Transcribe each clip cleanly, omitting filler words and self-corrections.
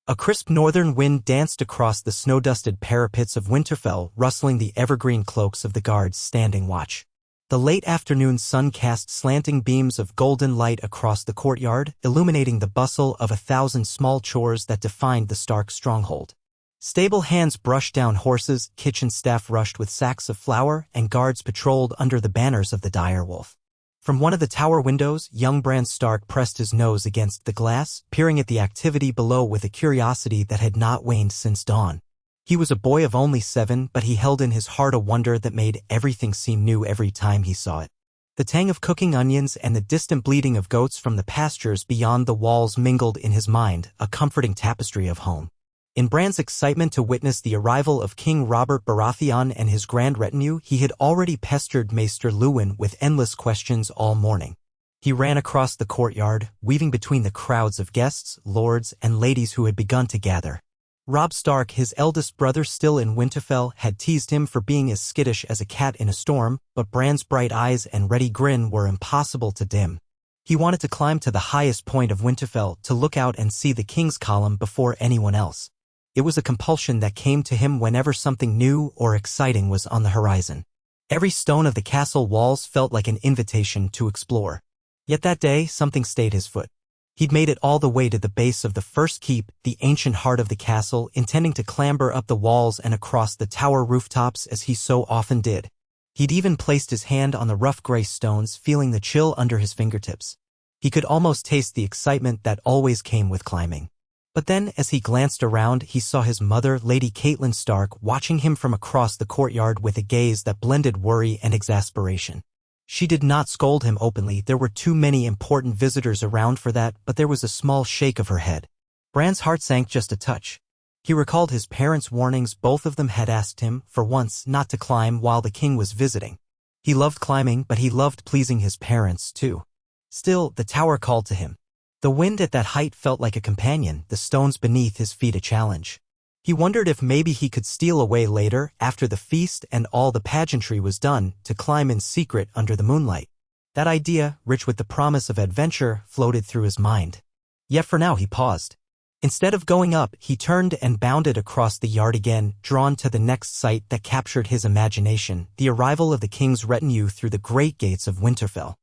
A crisp northern wind danced across the snow-dusted parapets of Winterfell, rustling the evergreen cloaks of the guards standing watch. The late afternoon sun cast slanting beams of golden light across the courtyard, illuminating the bustle of 1,000 small chores that defined the Stark stronghold. Stable hands brushed down horses, kitchen staff rushed with sacks of flour, and guards patrolled under the banners of the direwolf. From one of the tower windows, young Bran Stark pressed his nose against the glass, peering at the activity below with a curiosity that had not waned since dawn. He was a boy of only 7, but he held in his heart a wonder that made everything seem new every time he saw it. The tang of cooking onions and the distant bleating of goats from the pastures beyond the walls mingled in his mind, a comforting tapestry of home. In Bran's excitement to witness the arrival of King Robert Baratheon and his grand retinue, he had already pestered Maester Luwin with endless questions all morning. He ran across the courtyard, weaving between the crowds of guests, lords, and ladies who had begun to gather. Robb Stark, his eldest brother still in Winterfell, had teased him for being as skittish as a cat in a storm, but Bran's bright eyes and ready grin were impossible to dim. He wanted to climb to the highest point of Winterfell to look out and see the King's Column before anyone else. It was a compulsion that came to him whenever something new or exciting was on the horizon. Every stone of the castle walls felt like an invitation to explore. Yet that day, something stayed his foot. He'd made it all the way to the base of the first keep, the ancient heart of the castle, intending to clamber up the walls and across the tower rooftops as he so often did. He'd even placed his hand on the rough gray stones, feeling the chill under his fingertips. He could almost taste the excitement that always came with climbing. But then, as he glanced around, he saw his mother, Lady Catelyn Stark, watching him from across the courtyard with a gaze that blended worry and exasperation. She did not scold him openly, there were too many important visitors around for that, but there was a small shake of her head. Bran's heart sank just a touch. He recalled his parents' warnings. Both of them had asked him, for once, not to climb while the king was visiting. He loved climbing, but he loved pleasing his parents, too. Still, the tower called to him. The wind at that height felt like a companion, the stones beneath his feet a challenge. He wondered if maybe he could steal away later, after the feast and all the pageantry was done, to climb in secret under the moonlight. That idea, rich with the promise of adventure, floated through his mind. Yet for now he paused. Instead of going up, he turned and bounded across the yard again, drawn to the next sight that captured his imagination, the arrival of the king's retinue through the great gates of Winterfell.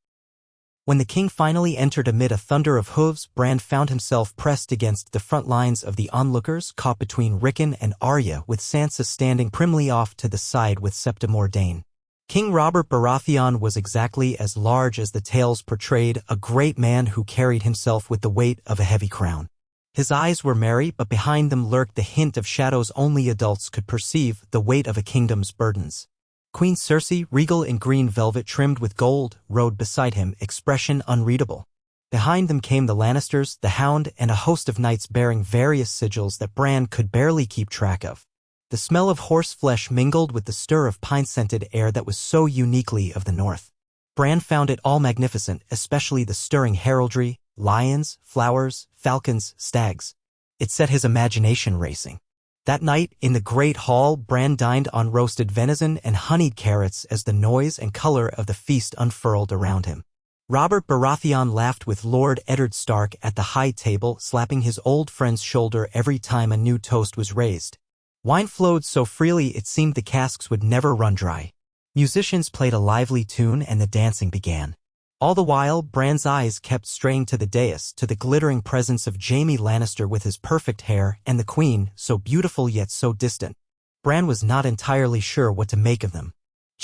When the king finally entered amid a thunder of hooves, Bran found himself pressed against the front lines of the onlookers, caught between Rickon and Arya, with Sansa standing primly off to the side with Septa Mordane. King Robert Baratheon was exactly as large as the tales portrayed, a great man who carried himself with the weight of a heavy crown. His eyes were merry, but behind them lurked the hint of shadows only adults could perceive, the weight of a kingdom's burdens. Queen Cersei, regal in green velvet trimmed with gold, rode beside him, expression unreadable. Behind them came the Lannisters, the Hound, and a host of knights bearing various sigils that Bran could barely keep track of. The smell of horse flesh mingled with the stir of pine-scented air that was so uniquely of the north. Bran found it all magnificent, especially the stirring heraldry, lions, flowers, falcons, stags. It set his imagination racing. That night, in the great hall, Bran dined on roasted venison and honeyed carrots as the noise and color of the feast unfurled around him. Robert Baratheon laughed with Lord Eddard Stark at the high table, slapping his old friend's shoulder every time a new toast was raised. Wine flowed so freely it seemed the casks would never run dry. Musicians played a lively tune and the dancing began. All the while, Bran's eyes kept straying to the dais, to the glittering presence of Jaime Lannister with his perfect hair, and the queen, so beautiful yet so distant. Bran was not entirely sure what to make of them.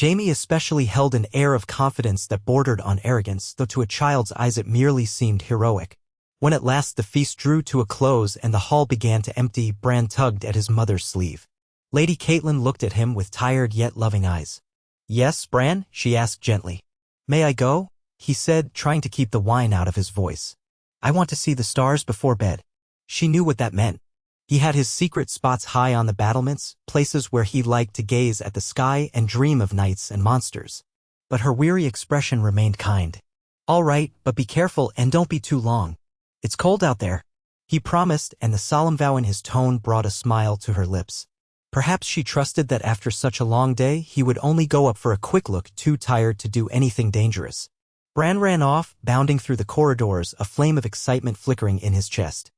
Jaime especially held an air of confidence that bordered on arrogance, though to a child's eyes it merely seemed heroic. When at last the feast drew to a close and the hall began to empty, Bran tugged at his mother's sleeve. Lady Catelyn looked at him with tired yet loving eyes. "Yes, Bran?" she asked gently. "May I go?" he said, trying to keep the whine out of his voice. "I want to see the stars before bed." She knew what that meant. He had his secret spots high on the battlements, places where he liked to gaze at the sky and dream of knights and monsters. But her weary expression remained kind. "All right, but be careful and don't be too long. It's cold out there," he promised, and the solemn vow in his tone brought a smile to her lips. Perhaps she trusted that after such a long day he would only go up for a quick look, too tired to do anything dangerous. Bran ran off, bounding through the corridors, a flame of excitement flickering in his chest.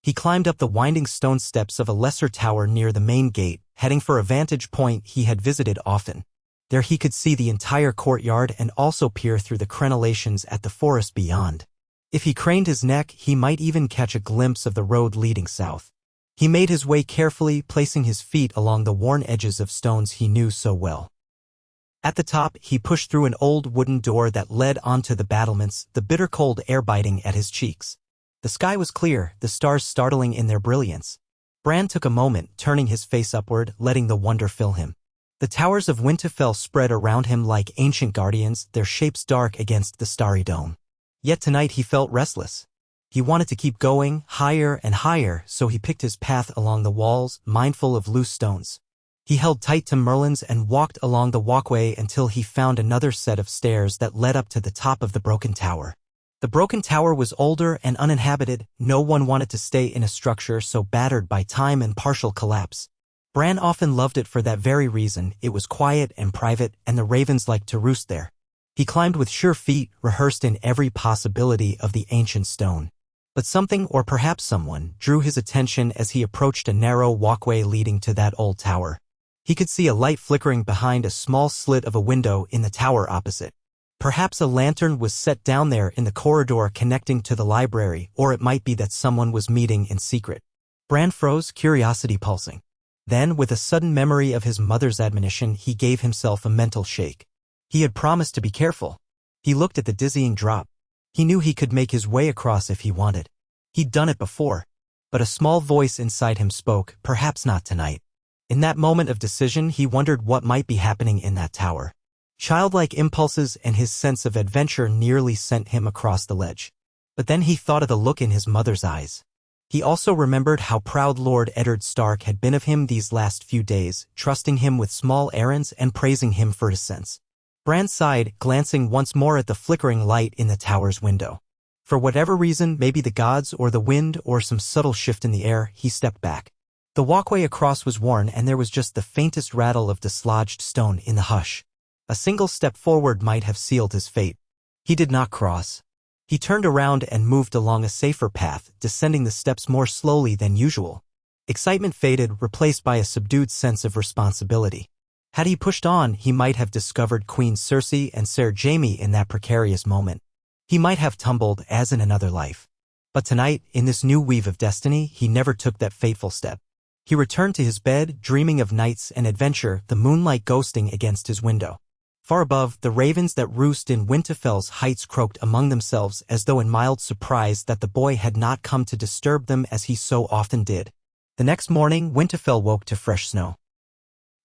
He climbed up the winding stone steps of a lesser tower near the main gate, heading for a vantage point he had visited often. There he could see the entire courtyard and also peer through the crenellations at the forest beyond. If he craned his neck, he might even catch a glimpse of the road leading south. He made his way carefully, placing his feet along the worn edges of stones he knew so well. At the top, he pushed through an old wooden door that led onto the battlements, the bitter cold air biting at his cheeks. The sky was clear, the stars startling in their brilliance. Bran took a moment, turning his face upward, letting the wonder fill him. The towers of Winterfell spread around him like ancient guardians, their shapes dark against the starry dome. Yet tonight he felt restless. He wanted to keep going, higher and higher, so he picked his path along the walls, mindful of loose stones. He held tight to Merlin's and walked along the walkway until he found another set of stairs that led up to the top of the broken tower. The broken tower was older and uninhabited. No one wanted to stay in a structure so battered by time and partial collapse. Bran often loved it for that very reason. It was quiet and private, and the ravens liked to roost there. He climbed with sure feet, rehearsed in every possibility of the ancient stone. But something, or perhaps someone, drew his attention as he approached a narrow walkway leading to that old tower. He could see a light flickering behind a small slit of a window in the tower opposite. Perhaps a lantern was set down there in the corridor connecting to the library, or it might be that someone was meeting in secret. Bran froze, curiosity pulsing. Then, with a sudden memory of his mother's admonition, he gave himself a mental shake. He had promised to be careful. He looked at the dizzying drop. He knew he could make his way across if he wanted. He'd done it before. But a small voice inside him spoke, perhaps not tonight. In that moment of decision, he wondered what might be happening in that tower. Childlike impulses and his sense of adventure nearly sent him across the ledge. But then he thought of the look in his mother's eyes. He also remembered how proud Lord Eddard Stark had been of him these last few days, trusting him with small errands and praising him for his sense. Bran sighed, glancing once more at the flickering light in the tower's window. For whatever reason, maybe the gods or the wind or some subtle shift in the air, he stepped back. The walkway across was worn and there was just the faintest rattle of dislodged stone in the hush. A single step forward might have sealed his fate. He did not cross. He turned around and moved along a safer path, descending the steps more slowly than usual. Excitement faded, replaced by a subdued sense of responsibility. Had he pushed on, he might have discovered Queen Cersei and Ser Jaime in that precarious moment. He might have tumbled as in another life. But tonight, in this new weave of destiny, he never took that fateful step. He returned to his bed, dreaming of nights and adventure, the moonlight ghosting against his window. Far above, the ravens that roost in Winterfell's heights croaked among themselves as though in mild surprise that the boy had not come to disturb them as he so often did. The next morning, Winterfell woke to fresh snow.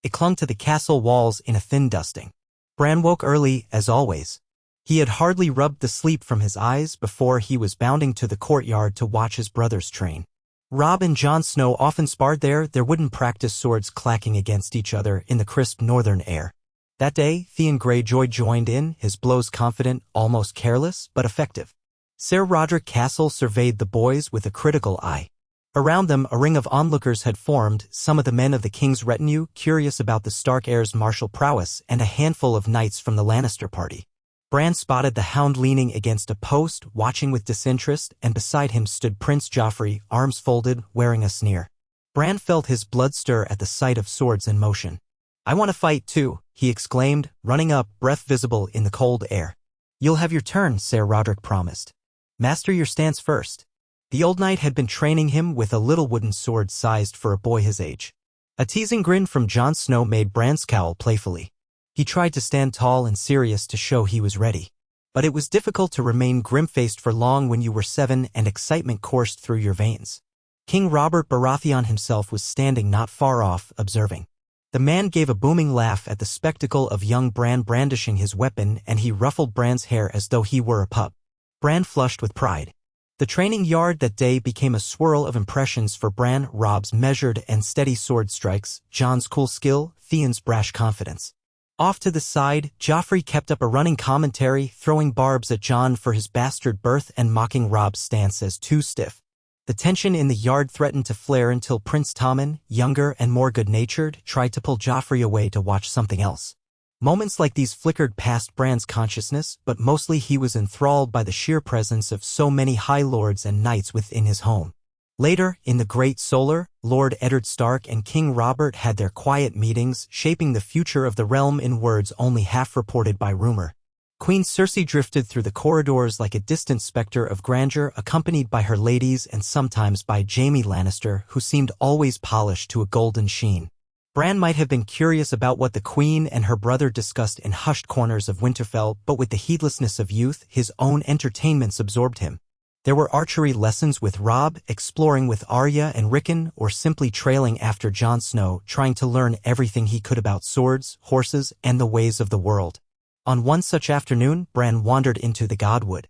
It clung to the castle walls in a thin dusting. Bran woke early, as always. He had hardly rubbed the sleep from his eyes before he was bounding to the courtyard to watch his brothers train. Robb and Jon Snow often sparred there, their wooden practice swords clacking against each other in the crisp northern air. That day, Theon Greyjoy joined in, his blows confident, almost careless, but effective. Ser Roderick Castle surveyed the boys with a critical eye. Around them, a ring of onlookers had formed, some of the men of the king's retinue, curious about the Stark heir's martial prowess, and a handful of knights from the Lannister party. Bran spotted the hound leaning against a post, watching with disinterest, and beside him stood Prince Joffrey, arms folded, wearing a sneer. Bran felt his blood stir at the sight of swords in motion. "I want to fight too," he exclaimed, running up, breath visible in the cold air. "You'll have your turn," Ser Roderick promised. "Master your stance first." The old knight had been training him with a little wooden sword sized for a boy his age. A teasing grin from Jon Snow made Bran scowl playfully. He tried to stand tall and serious to show he was ready. But it was difficult to remain grim-faced for long when you were 7 and excitement coursed through your veins. King Robert Baratheon himself was standing not far off, observing. The man gave a booming laugh at the spectacle of young Bran brandishing his weapon, and he ruffled Bran's hair as though he were a pup. Bran flushed with pride. The training yard that day became a swirl of impressions for Bran, Robb's measured and steady sword strikes, Jon's cool skill, Theon's brash confidence. Off to the side, Joffrey kept up a running commentary, throwing barbs at Jon for his bastard birth and mocking Robb's stance as too stiff. The tension in the yard threatened to flare until Prince Tommen, younger and more good-natured, tried to pull Joffrey away to watch something else. Moments like these flickered past Bran's consciousness, but mostly he was enthralled by the sheer presence of so many high lords and knights within his home. Later, in the Great Solar, Lord Eddard Stark and King Robert had their quiet meetings, shaping the future of the realm in words only half reported by rumor. Queen Cersei drifted through the corridors like a distant specter of grandeur, accompanied by her ladies and sometimes by Jaime Lannister, who seemed always polished to a golden sheen. Bran might have been curious about what the Queen and her brother discussed in hushed corners of Winterfell, but with the heedlessness of youth, his own entertainments absorbed him. There were archery lessons with Robb, exploring with Arya and Rickon, or simply trailing after Jon Snow, trying to learn everything he could about swords, horses, and the ways of the world. On one such afternoon, Bran wandered into the Godwood.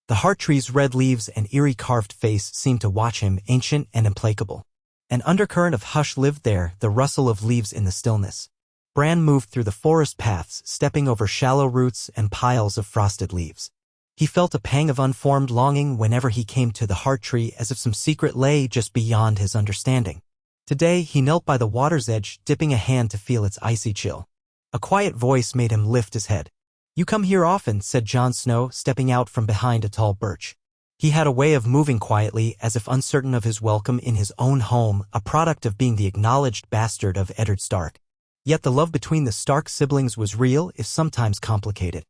The heart tree's red leaves and eerie carved face seemed to watch him, ancient and implacable. An undercurrent of hush lived there, the rustle of leaves in the stillness. Bran moved through the forest paths, stepping over shallow roots and piles of frosted leaves. He felt a pang of unformed longing whenever he came to the heart tree, as if some secret lay just beyond his understanding. Today, he knelt by the water's edge, dipping a hand to feel its icy chill. A quiet voice made him lift his head. "You come here often," said Jon Snow, stepping out from behind a tall birch. He had a way of moving quietly, as if uncertain of his welcome in his own home, a product of being the acknowledged bastard of Eddard Stark. Yet the love between the Stark siblings was real, if sometimes complicated.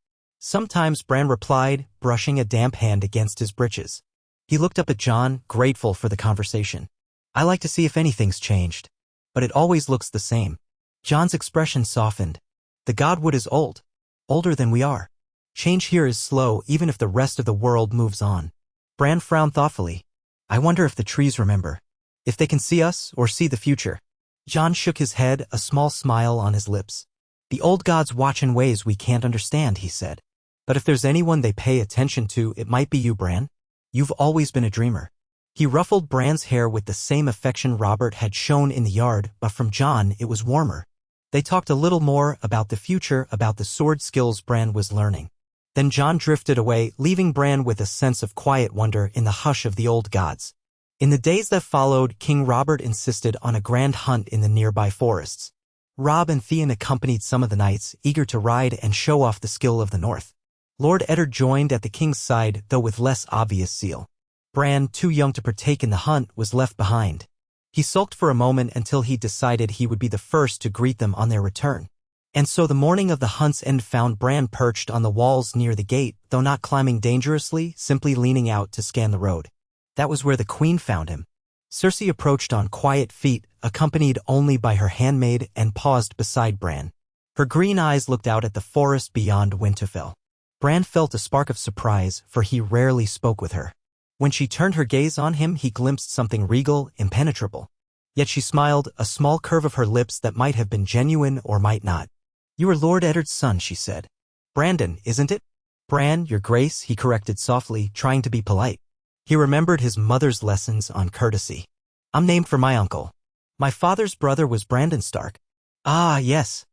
"Sometimes," Bran replied, brushing a damp hand against his breeches. He looked up at Jon, grateful for the conversation. "I like to see if anything's changed. But it always looks the same." Jon's expression softened. "The Godwood is old. Older than we are. Change here is slow, even if the rest of the world moves on." Bran frowned thoughtfully. "I wonder if the trees remember. If they can see us, or see the future." Jon shook his head, a small smile on his lips. "The old gods watch in ways we can't understand," he said. "But if there's anyone they pay attention to, it might be you, Bran. You've always been a dreamer." He ruffled Bran's hair with the same affection Robert had shown in the yard, but from Jon it was warmer. They talked a little more about the future, about the sword skills Bran was learning. Then Jon drifted away, leaving Bran with a sense of quiet wonder in the hush of the old gods. In the days that followed, King Robert insisted on a grand hunt in the nearby forests. Robb and Theon accompanied some of the knights, eager to ride and show off the skill of the North. Lord Eddard joined at the king's side, though with less obvious zeal. Bran, too young to partake in the hunt, was left behind. He sulked for a moment until he decided he would be the first to greet them on their return. And so the morning of the hunt's end found Bran perched on the walls near the gate, though not climbing dangerously, simply leaning out to scan the road. That was where the Queen found him. Cersei approached on quiet feet, accompanied only by her handmaid, and paused beside Bran. Her green eyes looked out at the forest beyond Winterfell. Bran felt a spark of surprise, for he rarely spoke with her. When she turned her gaze on him, he glimpsed something regal, impenetrable. Yet she smiled, a small curve of her lips that might have been genuine or might not. "You are Lord Eddard's son," she said. "Brandon, isn't it?" "Bran, your grace," he corrected softly, trying to be polite. He remembered his mother's lessons on courtesy. "I'm named for my uncle. My father's brother was Brandon Stark." "Ah, yes."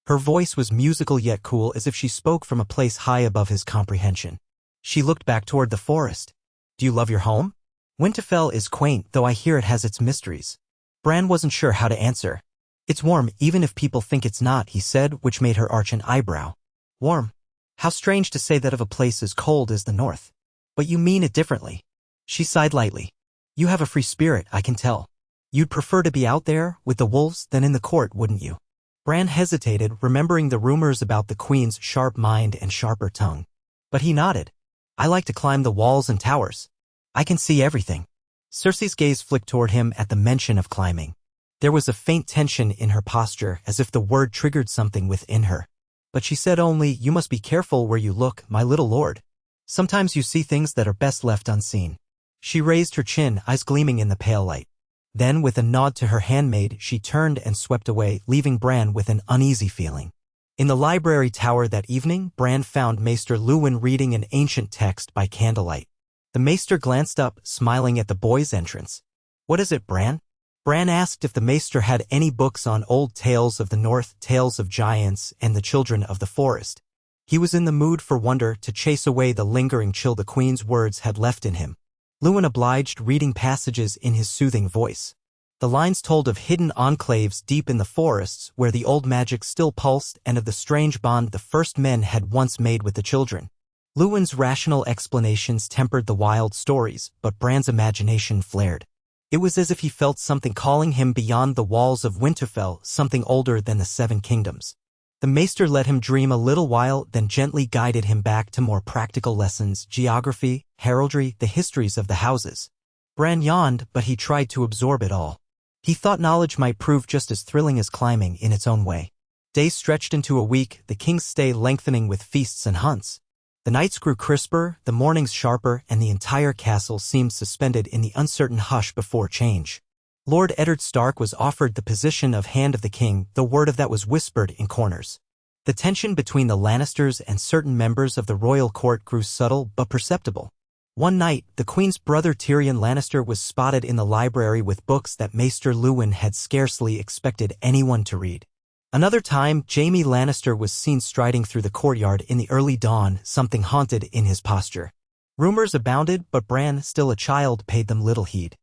Her voice was musical yet cool, as if she spoke from a place high above his comprehension. She looked back toward the forest. "Do you love your home?" "Winterfell is quaint, though I hear it has its mysteries." Bran wasn't sure how to answer. "It's warm, even if people think it's not," he said, which made her arch an eyebrow. "Warm? How strange to say that of a place as cold as the North. But you mean it differently." She sighed lightly. "You have a free spirit, I can tell. You'd prefer to be out there, with the wolves, than in the court, wouldn't you?" Bran hesitated, remembering the rumors about the Queen's sharp mind and sharper tongue. But he nodded. "I like to climb the walls and towers. I can see everything." Cersei's gaze flicked toward him at the mention of climbing. There was a faint tension in her posture, as if the word triggered something within her. But she said only, "You must be careful where you look, my little lord. Sometimes you see things that are best left unseen." She raised her chin, eyes gleaming in the pale light. Then, with a nod to her handmaid, she turned and swept away, leaving Bran with an uneasy feeling. In the library tower that evening, Bran found Maester Luwin reading an ancient text by candlelight. The Maester glanced up, smiling at the boy's entrance. "What is it, Bran?" Bran asked if the Maester had any books on old tales of the North, tales of giants, and the children of the forest. He was in the mood for wonder, to chase away the lingering chill the Queen's words had left in him. Luwin obliged, reading passages in his soothing voice. The lines told of hidden enclaves deep in the forests where the old magic still pulsed, and of the strange bond the first men had once made with the children. Lewin's rational explanations tempered the wild stories, but Bran's imagination flared. It was as if he felt something calling him beyond the walls of Winterfell, something older than the Seven Kingdoms. The Maester let him dream a little while, then gently guided him back to more practical lessons: geography, heraldry, the histories of the houses. Bran yawned, but he tried to absorb it all. He thought knowledge might prove just as thrilling as climbing in its own way. Days stretched into a week, the king's stay lengthening with feasts and hunts. The nights grew crisper, the mornings sharper, and the entire castle seemed suspended in the uncertain hush before change. Lord Eddard Stark was offered the position of Hand of the King, though word of that was whispered in corners. The tension between the Lannisters and certain members of the royal court grew subtle but perceptible. One night, the Queen's brother Tyrion Lannister was spotted in the library with books that Maester Lewin had scarcely expected anyone to read. Another time, Jaime Lannister was seen striding through the courtyard in the early dawn, something haunted in his posture. Rumors abounded, but Bran, still a child, paid them little heed.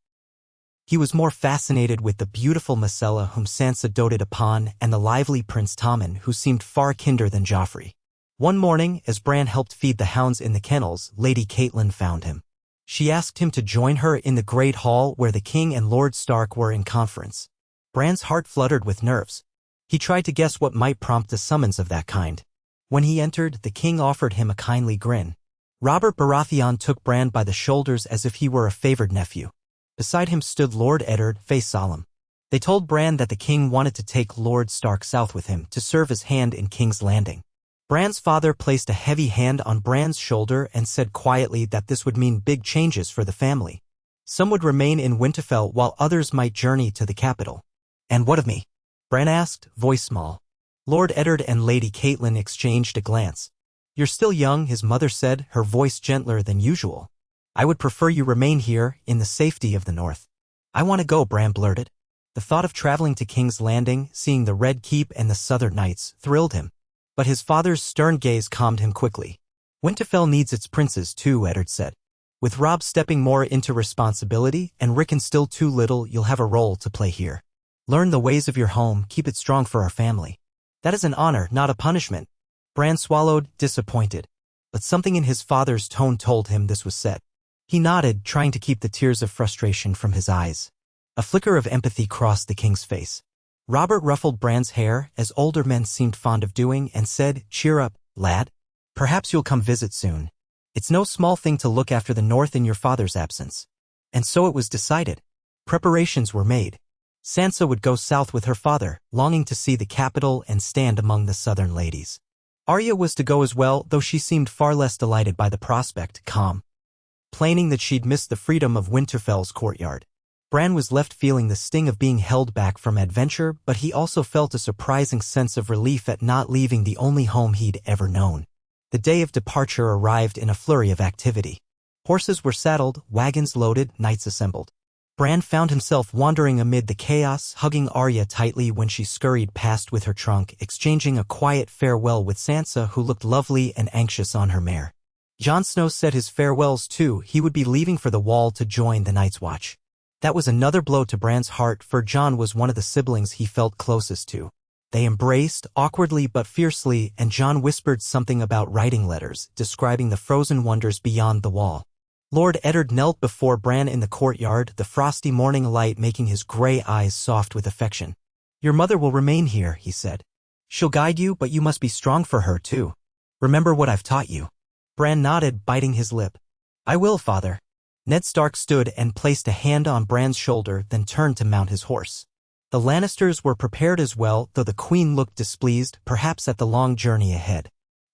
He was more fascinated with the beautiful Myrcella whom Sansa doted upon and the lively Prince Tommen who seemed far kinder than Joffrey. One morning, as Bran helped feed the hounds in the kennels, Lady Catelyn found him. She asked him to join her in the great hall where the king and Lord Stark were in conference. Bran's heart fluttered with nerves. He tried to guess what might prompt a summons of that kind. When he entered, the king offered him a kindly grin. Robert Baratheon took Bran by the shoulders as if he were a favored nephew. Beside him stood Lord Eddard, face solemn. They told Bran that the king wanted to take Lord Stark south with him to serve as hand in King's Landing. Bran's father placed a heavy hand on Bran's shoulder and said quietly that this would mean big changes for the family. Some would remain in Winterfell while others might journey to the capital. "And what of me?" Bran asked, voice small. Lord Eddard and Lady Catelyn exchanged a glance. "You're still young," his mother said, her voice gentler than usual. "I would prefer you remain here, in the safety of the north." "I want to go," Bran blurted. The thought of traveling to King's Landing, seeing the Red Keep and the Southern Knights, thrilled him. But his father's stern gaze calmed him quickly. "Winterfell needs its princes too," Eddard said. "With Robb stepping more into responsibility and Rickon still too little, you'll have a role to play here. Learn the ways of your home, keep it strong for our family. That is an honor, not a punishment." Bran swallowed, disappointed. But something in his father's tone told him this was set. He nodded, trying to keep the tears of frustration from his eyes. A flicker of empathy crossed the king's face. Robert ruffled Bran's hair, as older men seemed fond of doing, and said, "Cheer up, lad. Perhaps you'll come visit soon. It's no small thing to look after the north in your father's absence." And so it was decided. Preparations were made. Sansa would go south with her father, longing to see the capital and stand among the southern ladies. Arya was to go as well, though she seemed far less delighted by the prospect, complaining that she'd missed the freedom of Winterfell's courtyard. Bran was left feeling the sting of being held back from adventure, but he also felt a surprising sense of relief at not leaving the only home he'd ever known. The day of departure arrived in a flurry of activity. Horses were saddled, wagons loaded, knights assembled. Bran found himself wandering amid the chaos, hugging Arya tightly when she scurried past with her trunk, exchanging a quiet farewell with Sansa, who looked lovely and anxious on her mare. Jon Snow said his farewells too. He would be leaving for the Wall to join the Night's Watch. That was another blow to Bran's heart, for Jon was one of the siblings he felt closest to. They embraced, awkwardly but fiercely, and Jon whispered something about writing letters, describing the frozen wonders beyond the Wall. Lord Eddard knelt before Bran in the courtyard, the frosty morning light making his gray eyes soft with affection. "Your mother will remain here," he said. "She'll guide you, but you must be strong for her too. Remember what I've taught you." Bran nodded, biting his lip. "I will, father." Ned Stark stood and placed a hand on Bran's shoulder, then turned to mount his horse. The Lannisters were prepared as well, though the Queen looked displeased, perhaps at the long journey ahead.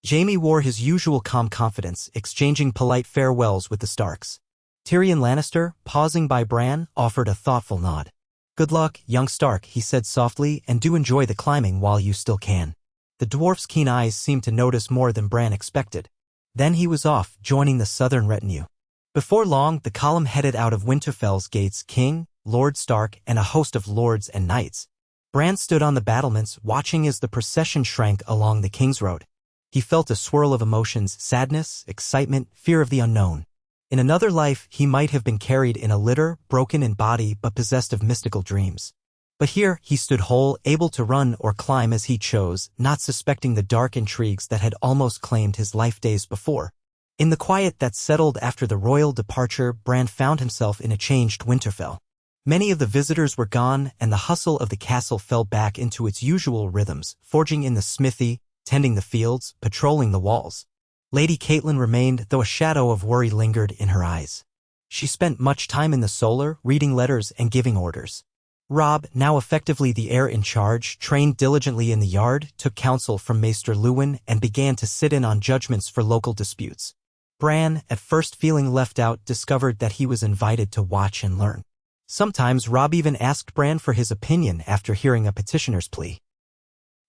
Jaime wore his usual calm confidence, exchanging polite farewells with the Starks. Tyrion Lannister, pausing by Bran, offered a thoughtful nod. "Good luck, young Stark," he said softly, "and do enjoy the climbing while you still can." The dwarf's keen eyes seemed to notice more than Bran expected. Then he was off, joining the southern retinue. Before long, the column headed out of Winterfell's gates, King, Lord Stark, and a host of lords and knights. Bran stood on the battlements, watching as the procession shrank along the King's Road. He felt a swirl of emotions: sadness, excitement, fear of the unknown. In another life, he might have been carried in a litter, broken in body but possessed of mystical dreams. But here, he stood whole, able to run or climb as he chose, not suspecting the dark intrigues that had almost claimed his life days before. In the quiet that settled after the royal departure, Bran found himself in a changed Winterfell. Many of the visitors were gone, and the hustle of the castle fell back into its usual rhythms, forging in the smithy, tending the fields, patrolling the walls. Lady Catelyn remained, though a shadow of worry lingered in her eyes. She spent much time in the solar, reading letters and giving orders. Robb, now effectively the heir in charge, trained diligently in the yard, took counsel from Maester Luwin, and began to sit in on judgments for local disputes. Bran, at first feeling left out, discovered that he was invited to watch and learn. Sometimes Robb even asked Bran for his opinion after hearing a petitioner's plea.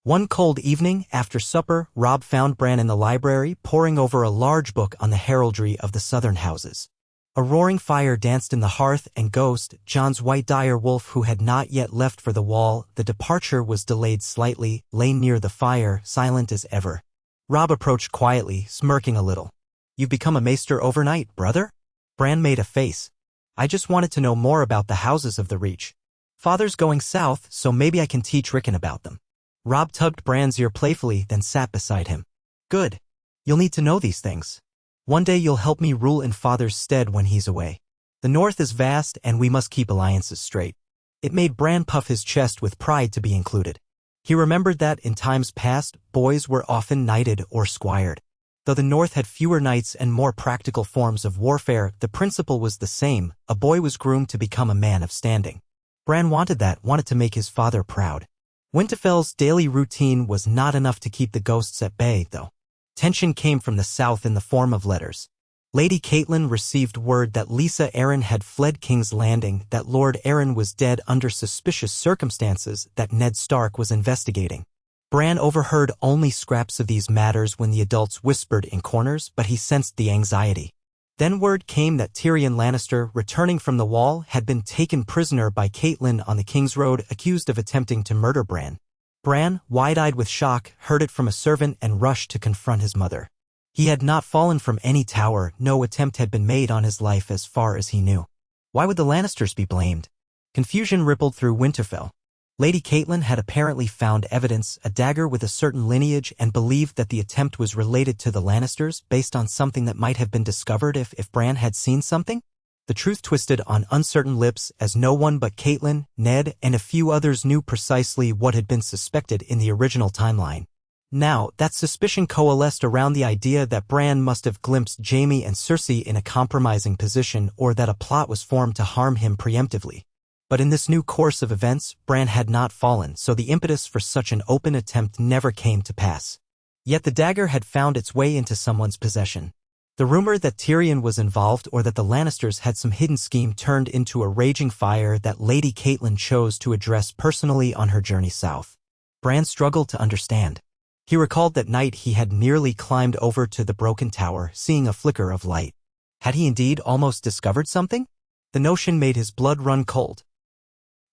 One cold evening, after supper, Robb found Bran in the library, poring over a large book on the heraldry of the southern houses. A roaring fire danced in the hearth, and Ghost, Jon's white dire wolf who had not yet left for the wall, the departure was delayed slightly, lay near the fire, silent as ever. Robb approached quietly, smirking a little. "You've become a maester overnight, brother?" Bran made a face. "I just wanted to know more about the houses of the Reach. Father's going south, so maybe I can teach Rickon about them." Robb tugged Bran's ear playfully, then sat beside him. "Good. You'll need to know these things. One day you'll help me rule in Father's stead when he's away. The north is vast, and we must keep alliances straight." It made Bran puff his chest with pride to be included. He remembered that, in times past, boys were often knighted or squired. Though the north had fewer knights and more practical forms of warfare, the principle was the same: a boy was groomed to become a man of standing. Bran wanted to make his father proud. Winterfell's daily routine was not enough to keep the ghosts at bay, though. Tension came from the south in the form of letters. Lady Catelyn received word that Lysa Arryn had fled King's Landing, that Lord Arryn was dead under suspicious circumstances, that Ned Stark was investigating. Bran overheard only scraps of these matters when the adults whispered in corners, but he sensed the anxiety. Then word came that Tyrion Lannister, returning from the Wall, had been taken prisoner by Catelyn on the King's Road, accused of attempting to murder Bran. Bran, wide-eyed with shock, heard it from a servant and rushed to confront his mother. He had not fallen from any tower, no attempt had been made on his life as far as he knew. Why would the Lannisters be blamed? Confusion rippled through Winterfell. Lady Catelyn had apparently found evidence, a dagger with a certain lineage, and believed that the attempt was related to the Lannisters, based on something that might have been discovered if Bran had seen something? The truth twisted on uncertain lips, as no one but Catelyn, Ned, and a few others knew precisely what had been suspected in the original timeline. Now, that suspicion coalesced around the idea that Bran must have glimpsed Jaime and Cersei in a compromising position, or that a plot was formed to harm him preemptively. But in this new course of events, Bran had not fallen, so the impetus for such an open attempt never came to pass. Yet the dagger had found its way into someone's possession. The rumor that Tyrion was involved, or that the Lannisters had some hidden scheme, turned into a raging fire that Lady Catelyn chose to address personally on her journey south. Bran struggled to understand. He recalled that night he had nearly climbed over to the broken tower, seeing a flicker of light. Had he indeed almost discovered something? The notion made his blood run cold.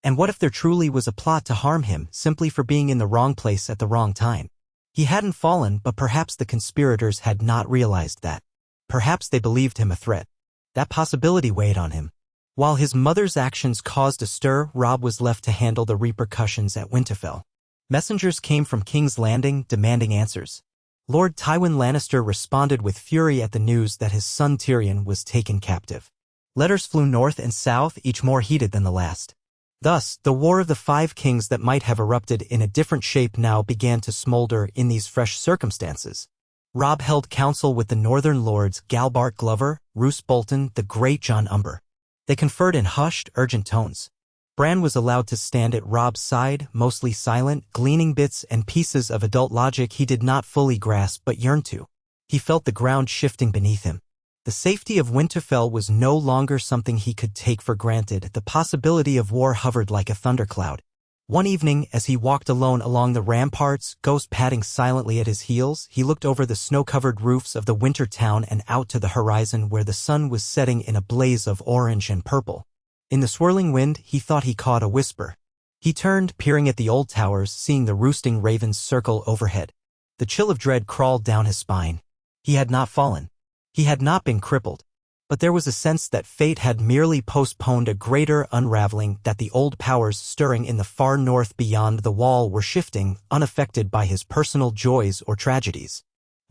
And what if there truly was a plot to harm him, simply for being in the wrong place at the wrong time? He hadn't fallen, but perhaps the conspirators had not realized that. Perhaps they believed him a threat. That possibility weighed on him. While his mother's actions caused a stir, Robb was left to handle the repercussions at Winterfell. Messengers came from King's Landing, demanding answers. Lord Tywin Lannister responded with fury at the news that his son Tyrion was taken captive. Letters flew north and south, each more heated than the last. Thus, the War of the Five Kings that might have erupted in a different shape now began to smolder in these fresh circumstances. Robb held counsel with the Northern Lords Galbart Glover, Roose Bolton, the great Jon Umber. They conferred in hushed, urgent tones. Bran was allowed to stand at Robb's side, mostly silent, gleaning bits and pieces of adult logic he did not fully grasp but yearned to. He felt the ground shifting beneath him. The safety of Winterfell was no longer something he could take for granted. The possibility of war hovered like a thundercloud. One evening, as he walked alone along the ramparts, Ghost padding silently at his heels, he looked over the snow-covered roofs of the winter town and out to the horizon where the sun was setting in a blaze of orange and purple. In the swirling wind, he thought he caught a whisper. He turned, peering at the old towers, seeing the roosting ravens circle overhead. The chill of dread crawled down his spine. He had not fallen. He had not been crippled. But there was a sense that fate had merely postponed a greater unraveling, that the old powers stirring in the far north beyond the Wall were shifting, unaffected by his personal joys or tragedies.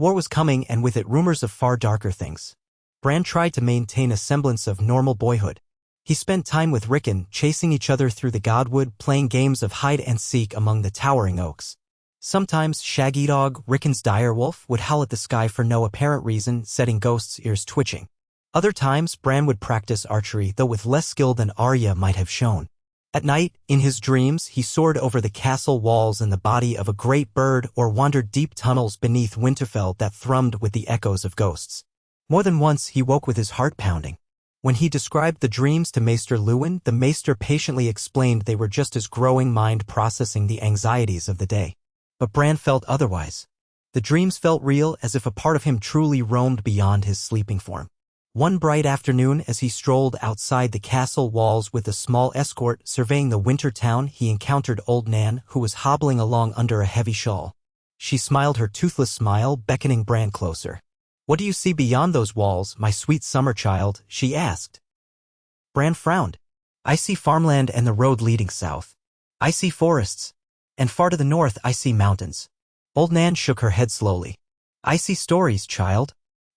War was coming, and with it rumors of far darker things. Bran tried to maintain a semblance of normal boyhood. He spent time with Rickon, chasing each other through the Godwood, playing games of hide-and-seek among the towering oaks. Sometimes Shaggydog, Rickon's direwolf, would howl at the sky for no apparent reason, setting Ghost's ears twitching. Other times, Bran would practice archery, though with less skill than Arya might have shown. At night, in his dreams, he soared over the castle walls in the body of a great bird or wandered deep tunnels beneath Winterfell that thrummed with the echoes of ghosts. More than once, he woke with his heart pounding. When he described the dreams to Maester Luwin, the Maester patiently explained they were just his growing mind processing the anxieties of the day. But Bran felt otherwise. The dreams felt real, as if a part of him truly roamed beyond his sleeping form. One bright afternoon, as he strolled outside the castle walls with a small escort surveying the winter town, he encountered old Nan, who was hobbling along under a heavy shawl. She smiled her toothless smile, beckoning Bran closer. "What do you see beyond those walls, my sweet summer child?" she asked. Bran frowned. "I see farmland and the road leading south. I see forests. And far to the north I see mountains." Old Nan shook her head slowly. "I see stories, child.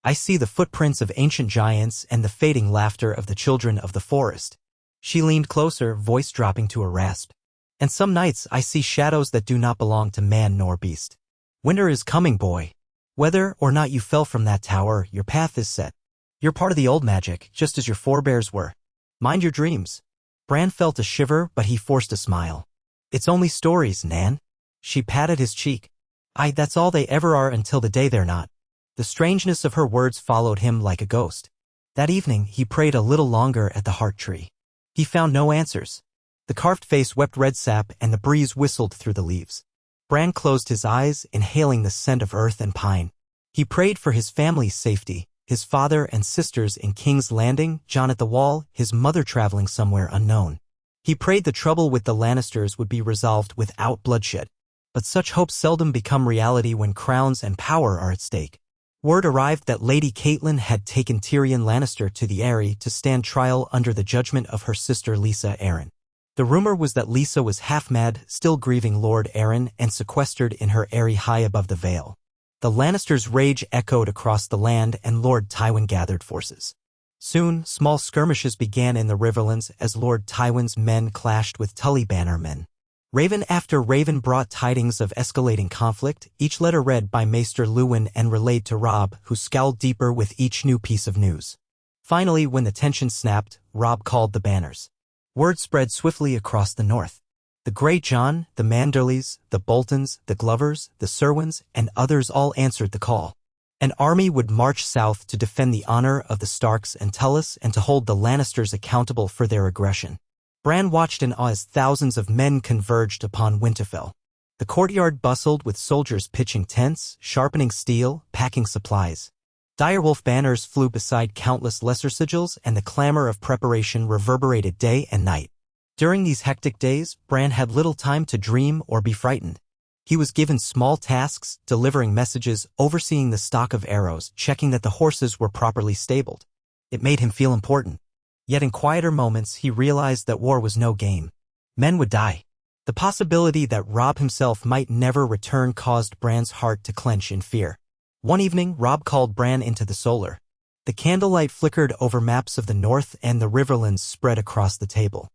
I see the footprints of ancient giants and the fading laughter of the children of the forest." She leaned closer, voice dropping to a rasp. "And some nights I see shadows that do not belong to man nor beast. Winter is coming, boy. Whether or not you fell from that tower, your path is set. You're part of the old magic, just as your forebears were. Mind your dreams." Bran felt a shiver, but he forced a smile. "It's only stories, Nan." She patted his cheek. That's all they ever are until the day they're not." The strangeness of her words followed him like a ghost. That evening, he prayed a little longer at the heart tree. He found no answers. The carved face wept red sap, and the breeze whistled through the leaves. Bran closed his eyes, inhaling the scent of earth and pine. He prayed for his family's safety, his father and sisters in King's Landing, Jon at the Wall, his mother traveling somewhere unknown. He prayed the trouble with the Lannisters would be resolved without bloodshed. But such hopes seldom become reality when crowns and power are at stake. Word arrived that Lady Catelyn had taken Tyrion Lannister to the Eyrie to stand trial under the judgment of her sister Lisa Arryn. The rumor was that Lisa was half-mad, still grieving Lord Arryn, and sequestered in her eyrie high above the Vale. The Lannisters' rage echoed across the land, and Lord Tywin gathered forces. Soon, small skirmishes began in the Riverlands as Lord Tywin's men clashed with Tully Bannermen. Raven after raven brought tidings of escalating conflict, each letter read by Maester Luwin and relayed to Robb, who scowled deeper with each new piece of news. Finally, when the tension snapped, Robb called the banners. Word spread swiftly across the north. The Grey Jon, the Manderleys, the Boltons, the Glovers, the Serwins, and others all answered the call. An army would march south to defend the honor of the Starks and Tullis and to hold the Lannisters accountable for their aggression. Bran watched in awe as thousands of men converged upon Winterfell. The courtyard bustled with soldiers pitching tents, sharpening steel, packing supplies. Direwolf banners flew beside countless lesser sigils, and the clamor of preparation reverberated day and night. During these hectic days, Bran had little time to dream or be frightened. He was given small tasks, delivering messages, overseeing the stock of arrows, checking that the horses were properly stabled. It made him feel important. Yet in quieter moments, he realized that war was no game. Men would die. The possibility that Robb himself might never return caused Bran's heart to clench in fear. One evening, Robb called Bran into the solar. The candlelight flickered over maps of the north, and the Riverlands spread across the table.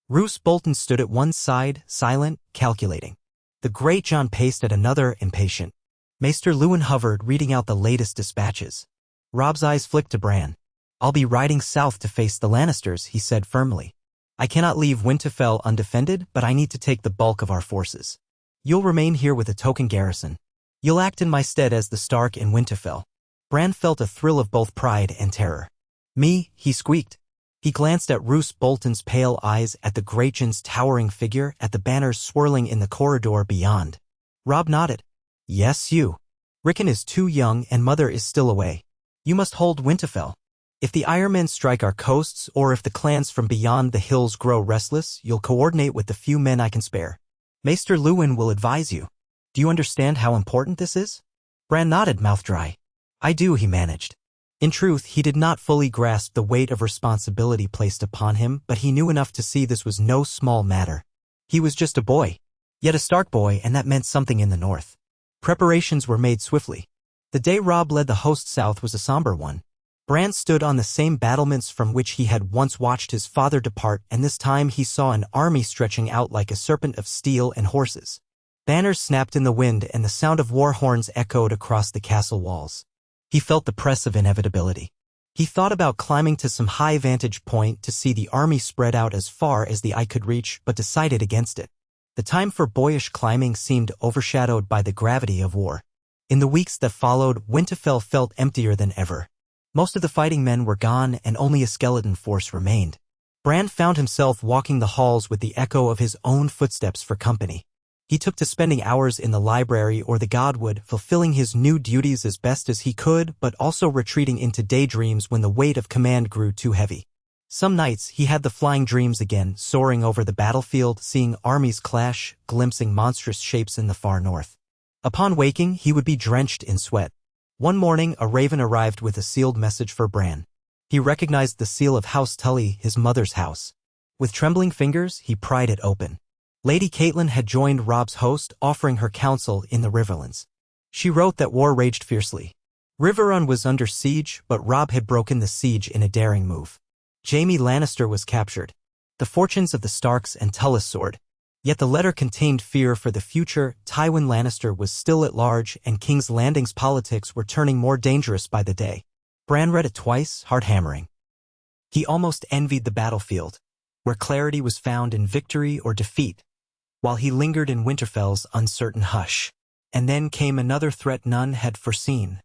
Roose Bolton stood at one side, silent, calculating. The Great Jon paced at another, impatient. Maester Luwin hovered, reading out the latest dispatches. Robb's eyes flicked to Bran. "I'll be riding south to face the Lannisters," he said firmly. "I cannot leave Winterfell undefended, but I need to take the bulk of our forces. You'll remain here with a token garrison. You'll act in my stead as the Stark in Winterfell." Bran felt a thrill of both pride and terror. "Me," he squeaked. He glanced at Roose Bolton's pale eyes, at the Greyjon's towering figure, at the banners swirling in the corridor beyond. Robb nodded. "Yes, you. Rickon is too young and Mother is still away. You must hold Winterfell. If the Ironmen strike our coasts, or if the clans from beyond the hills grow restless, you'll coordinate with the few men I can spare. Maester Luwin will advise you. Do you understand how important this is?" Bran nodded, mouth dry. "I do," he managed. In truth, he did not fully grasp the weight of responsibility placed upon him, but he knew enough to see this was no small matter. He was just a boy, yet a Stark boy, and that meant something in the north. Preparations were made swiftly. The day Robb led the host south was a somber one. Bran stood on the same battlements from which he had once watched his father depart, and this time he saw an army stretching out like a serpent of steel and horses. Banners snapped in the wind, and the sound of war horns echoed across the castle walls. He felt the press of inevitability. He thought about climbing to some high vantage point to see the army spread out as far as the eye could reach, but decided against it. The time for boyish climbing seemed overshadowed by the gravity of war. In the weeks that followed, Winterfell felt emptier than ever. Most of the fighting men were gone, and only a skeleton force remained. Bran found himself walking the halls with the echo of his own footsteps for company. He took to spending hours in the library or the godwood, fulfilling his new duties as best as he could, but also retreating into daydreams when the weight of command grew too heavy. Some nights he had the flying dreams again, soaring over the battlefield, seeing armies clash, glimpsing monstrous shapes in the far north. Upon waking, he would be drenched in sweat. One morning, a raven arrived with a sealed message for Bran. He recognized the seal of House Tully, his mother's house. With trembling fingers, he pried it open. Lady Catelyn had joined Robb's host, offering her counsel in the Riverlands. She wrote that war raged fiercely. Riverrun was under siege, but Robb had broken the siege in a daring move. Jaime Lannister was captured. The fortunes of the Starks and Tullis soared. Yet the letter contained fear for the future. Tywin Lannister was still at large, and King's Landing's politics were turning more dangerous by the day. Bran read it twice, heart-hammering. He almost envied the battlefield, where clarity was found in victory or defeat, while he lingered in Winterfell's uncertain hush. And then came another threat none had foreseen.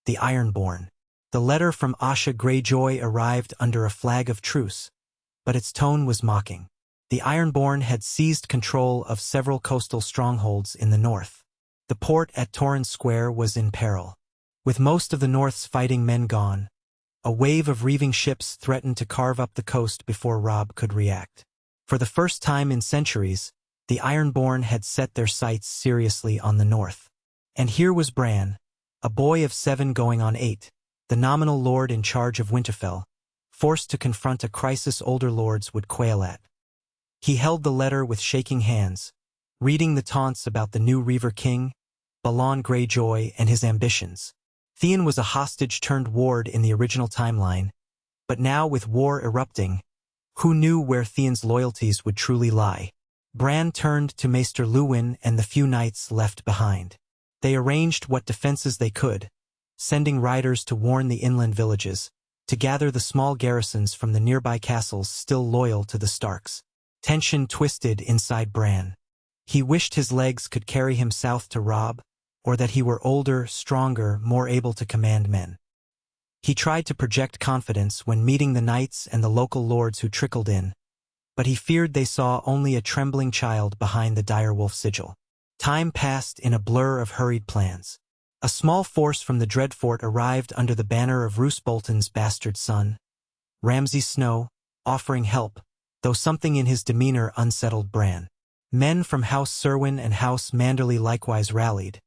The Ironborn. The letter from Asha Greyjoy arrived under a flag of truce, but its tone was mocking. The Ironborn had seized control of several coastal strongholds in the north. The port at Torrens Square was in peril. With most of the North's fighting men gone, a wave of reaving ships threatened to carve up the coast before Robb could react. For the first time in centuries, the Ironborn had set their sights seriously on the north. And here was Bran, a boy of 7 going on 8, the nominal lord in charge of Winterfell, forced to confront a crisis older lords would quail at. He held the letter with shaking hands, reading the taunts about the new Reaver King, Balon Greyjoy, and his ambitions. Theon was a hostage-turned-ward in the original timeline, but now with war erupting, who knew where Theon's loyalties would truly lie? Bran turned to Maester Luwin and the few knights left behind. They arranged what defenses they could, sending riders to warn the inland villages, to gather the small garrisons from the nearby castles still loyal to the Starks. Tension twisted inside Bran. He wished his legs could carry him south to Robb, or that he were older, stronger, more able to command men. He tried to project confidence when meeting the knights and the local lords who trickled in, but he feared they saw only a trembling child behind the direwolf sigil. Time passed in a blur of hurried plans. A small force from the Dreadfort arrived under the banner of Roose Bolton's bastard son, Ramsay Snow, offering help, though something in his demeanor unsettled Bran. Men from House Serwyn and House Manderly likewise rallied,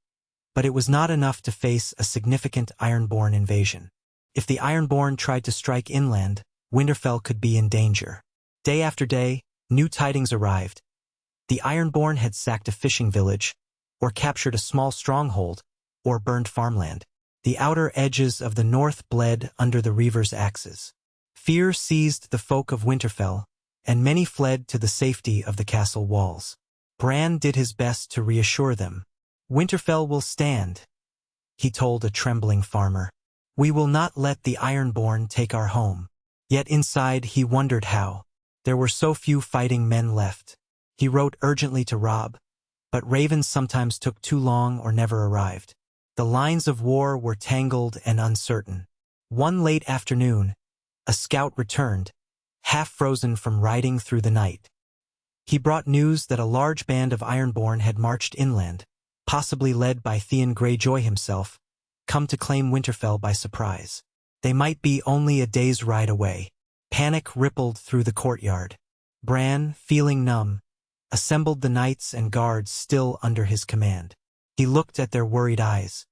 but it was not enough to face a significant Ironborn invasion. If the Ironborn tried to strike inland, Winterfell could be in danger. Day after day, new tidings arrived. The Ironborn had sacked a fishing village, or captured a small stronghold, or burned farmland. The outer edges of the north bled under the Reavers' axes. Fear seized the folk of Winterfell, and many fled to the safety of the castle walls. Bran did his best to reassure them. "Winterfell will stand," he told a trembling farmer. "We will not let the Ironborn take our home." Yet inside he wondered how. There were so few fighting men left. He wrote urgently to Robb, but ravens sometimes took too long or never arrived. The lines of war were tangled and uncertain. One late afternoon, a scout returned, half frozen from riding through the night. He brought news that a large band of Ironborn had marched inland, possibly led by Theon Greyjoy himself, come to claim Winterfell by surprise. They might be only a day's ride away. Panic rippled through the courtyard. Bran, feeling numb, assembled the knights and guards still under his command. He looked at their worried eyes.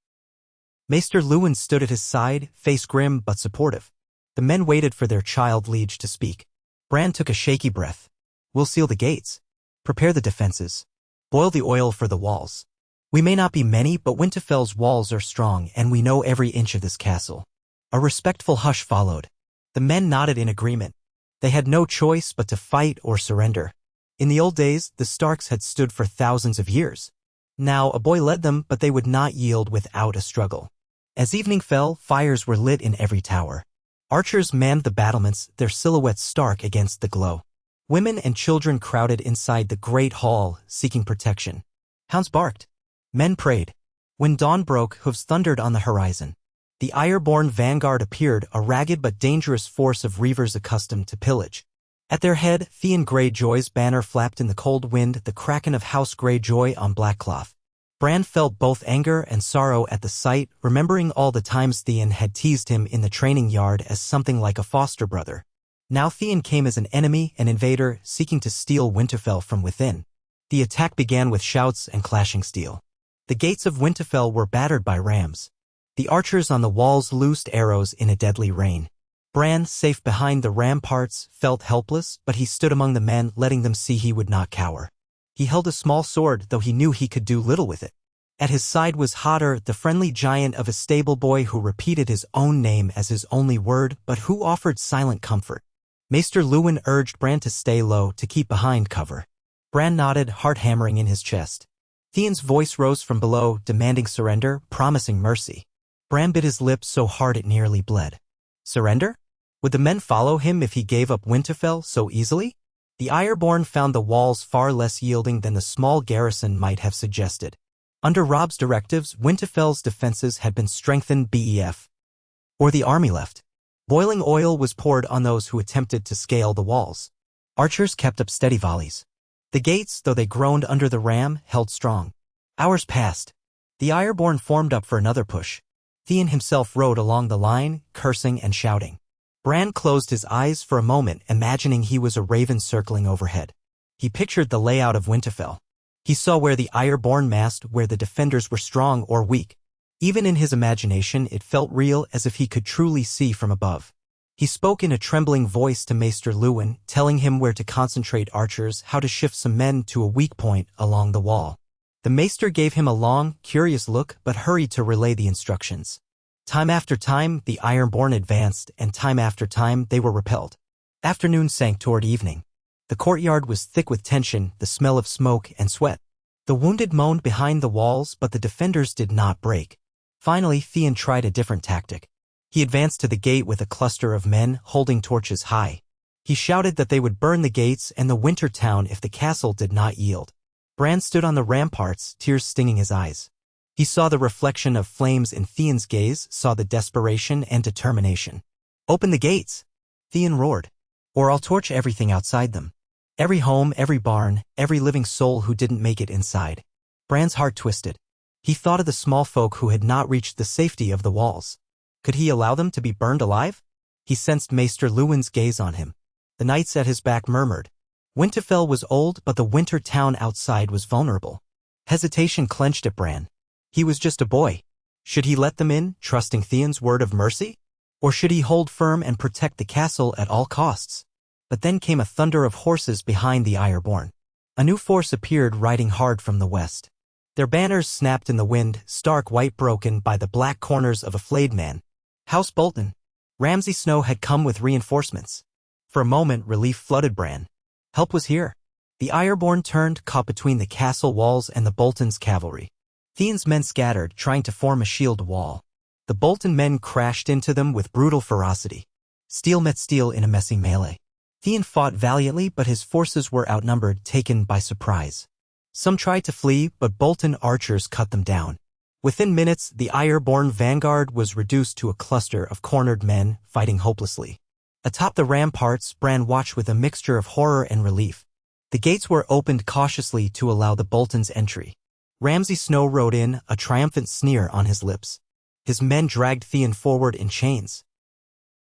Maester Luwin stood at his side, face grim but supportive. The men waited for their child liege to speak. Bran took a shaky breath. "We'll seal the gates. Prepare the defenses. Boil the oil for the walls. We may not be many, but Winterfell's walls are strong, and we know every inch of this castle. A respectful hush followed. The men nodded in agreement. They had no choice but to fight or surrender. In the old days, the Starks had stood for thousands of years. Now a boy led them, but they would not yield without a struggle. As evening fell, fires were lit in every tower. Archers manned the battlements, their silhouettes stark against the glow. Women and children crowded inside the great hall, seeking protection. Hounds barked. Men prayed. When dawn broke, hooves thundered on the horizon. The Ironborn vanguard appeared, a ragged but dangerous force of reavers accustomed to pillage. At their head, Theon Greyjoy's banner flapped in the cold wind, the kraken of House Greyjoy on black cloth. Bran felt both anger and sorrow at the sight, remembering all the times Theon had teased him in the training yard as something like a foster brother. Now Theon came as an enemy, an invader, seeking to steal Winterfell from within. The attack began with shouts and clashing steel. The gates of Winterfell were battered by rams. The archers on the walls loosed arrows in a deadly rain. Bran, safe behind the ramparts, felt helpless, but he stood among the men, letting them see he would not cower. He held a small sword, though he knew he could do little with it. At his side was Hodder, the friendly giant of a stable boy who repeated his own name as his only word, but who offered silent comfort. Maester Luwin urged Bran to stay low, to keep behind cover. Bran nodded, heart hammering in his chest. Theon's voice rose from below, demanding surrender, promising mercy. Bran bit his lip so hard it nearly bled. Surrender? Would the men follow him if he gave up Winterfell so easily? The Ironborn found the walls far less yielding than the small garrison might have suggested. Under Robb's directives, Winterfell's defenses had been strengthened bef. Or the army left. Boiling oil was poured on those who attempted to scale the walls. Archers kept up steady volleys. The gates, though they groaned under the ram, held strong. Hours passed. The Ironborn formed up for another push. Theon himself rode along the line, cursing and shouting. Bran closed his eyes for a moment, imagining he was a raven circling overhead. He pictured the layout of Winterfell. He saw where the Ironborn massed, where the defenders were strong or weak. Even in his imagination, it felt real, as if he could truly see from above. He spoke in a trembling voice to Maester Luwin, telling him where to concentrate archers, how to shift some men to a weak point along the wall. The Maester gave him a long, curious look, but hurried to relay the instructions. Time after time, the Ironborn advanced, and time after time, they were repelled. Afternoon sank toward evening. The courtyard was thick with tension, the smell of smoke and sweat. The wounded moaned behind the walls, but the defenders did not break. Finally, Theon tried a different tactic. He advanced to the gate with a cluster of men, holding torches high. He shouted that they would burn the gates and the winter town if the castle did not yield. Bran stood on the ramparts, tears stinging his eyes. He saw the reflection of flames in Theon's gaze, saw the desperation and determination. "Open the gates!" Theon roared. "Or I'll torch everything outside them. Every home, every barn, every living soul who didn't make it inside." Bran's heart twisted. He thought of the small folk who had not reached the safety of the walls. Could he allow them to be burned alive? He sensed Maester Luwin's gaze on him. The knights at his back murmured. Winterfell was old, but the winter town outside was vulnerable. Hesitation clenched at Bran. He was just a boy. Should he let them in, trusting Theon's word of mercy? Or should he hold firm and protect the castle at all costs? But then came a thunder of horses behind the Ironborn. A new force appeared, riding hard from the west. Their banners snapped in the wind, stark white broken by the black corners of a flayed man. House Bolton. Ramsay Snow had come with reinforcements. For a moment, relief flooded Bran. Help was here. The Ironborn turned, caught between the castle walls and the Bolton's cavalry. Theon's men scattered, trying to form a shield wall. The Bolton men crashed into them with brutal ferocity. Steel met steel in a messy melee. Theon fought valiantly, but his forces were outnumbered, taken by surprise. Some tried to flee, but Bolton archers cut them down. Within minutes, the Ironborn vanguard was reduced to a cluster of cornered men, fighting hopelessly. Atop the ramparts, Bran watched with a mixture of horror and relief. The gates were opened cautiously to allow the Boltons entry. Ramsay Snow rode in, a triumphant sneer on his lips. His men dragged Theon forward in chains.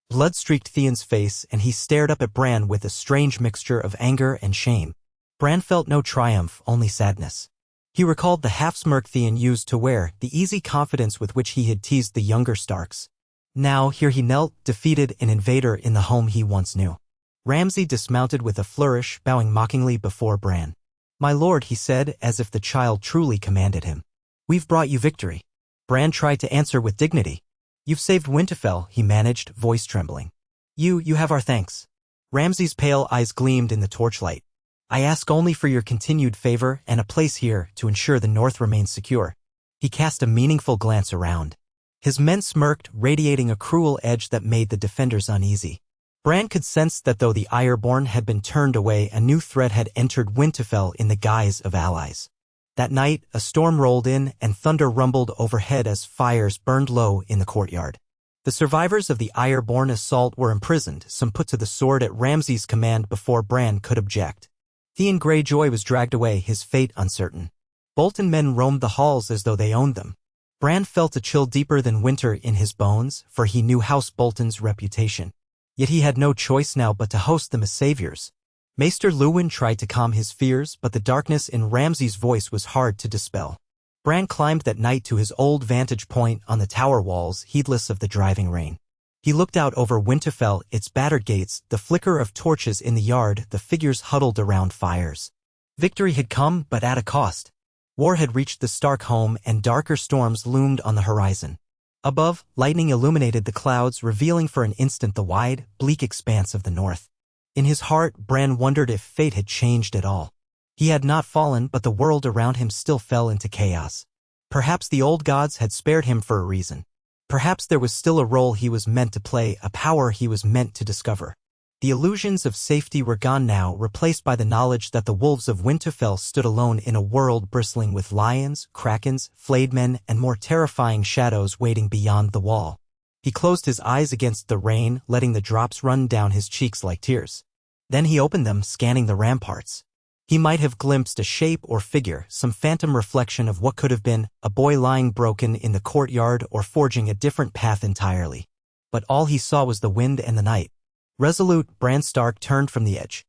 Blood streaked Theon's face, and he stared up at Bran with a strange mixture of anger and shame. Bran felt no triumph, only sadness. He recalled the half-smirk Theon used to wear, the easy confidence with which he had teased the younger Starks. Now, here he knelt, defeated, an invader in the home he once knew. Ramsay dismounted with a flourish, bowing mockingly before Bran. "My lord," he said, as if the child truly commanded him. We've brought you victory. Bran tried to answer with dignity. You've saved Winterfell, he managed, voice trembling. You have our thanks. Ramsay's pale eyes gleamed in the torchlight. I ask only for your continued favor and a place here to ensure the north remains secure. He cast a meaningful glance around. His men smirked, radiating a cruel edge that made the defenders uneasy. Bran could sense that though the Ironborn had been turned away, a new threat had entered Winterfell in the guise of allies. That night, a storm rolled in and thunder rumbled overhead as fires burned low in the courtyard. The survivors of the Ironborn assault were imprisoned, some put to the sword at Ramsay's command before Bran could object. Theon Greyjoy was dragged away, his fate uncertain. Bolton men roamed the halls as though they owned them. Bran felt a chill deeper than winter in his bones, for he knew House Bolton's reputation. Yet he had no choice now but to host them as saviors. Maester Luwin tried to calm his fears, but the darkness in Ramsay's voice was hard to dispel. Bran climbed that night to his old vantage point on the tower walls, heedless of the driving rain. He looked out over Winterfell, its battered gates, the flicker of torches in the yard, the figures huddled around fires. Victory had come, but at a cost. War had reached the Stark home and darker storms loomed on the horizon. Above, lightning illuminated the clouds, revealing for an instant the wide, bleak expanse of the north. In his heart, Bran wondered if fate had changed at all. He had not fallen, but the world around him still fell into chaos. Perhaps the old gods had spared him for a reason. Perhaps there was still a role he was meant to play, a power he was meant to discover. The illusions of safety were gone now, replaced by the knowledge that the wolves of Winterfell stood alone in a world bristling with lions, krakens, flayed men, and more terrifying shadows waiting beyond the wall. He closed his eyes against the rain, letting the drops run down his cheeks like tears. Then he opened them, scanning the ramparts. He might have glimpsed a shape or figure, some phantom reflection of what could have been, a boy lying broken in the courtyard or forging a different path entirely. But all he saw was the wind and the night. Resolute, Bran Stark turned from the edge.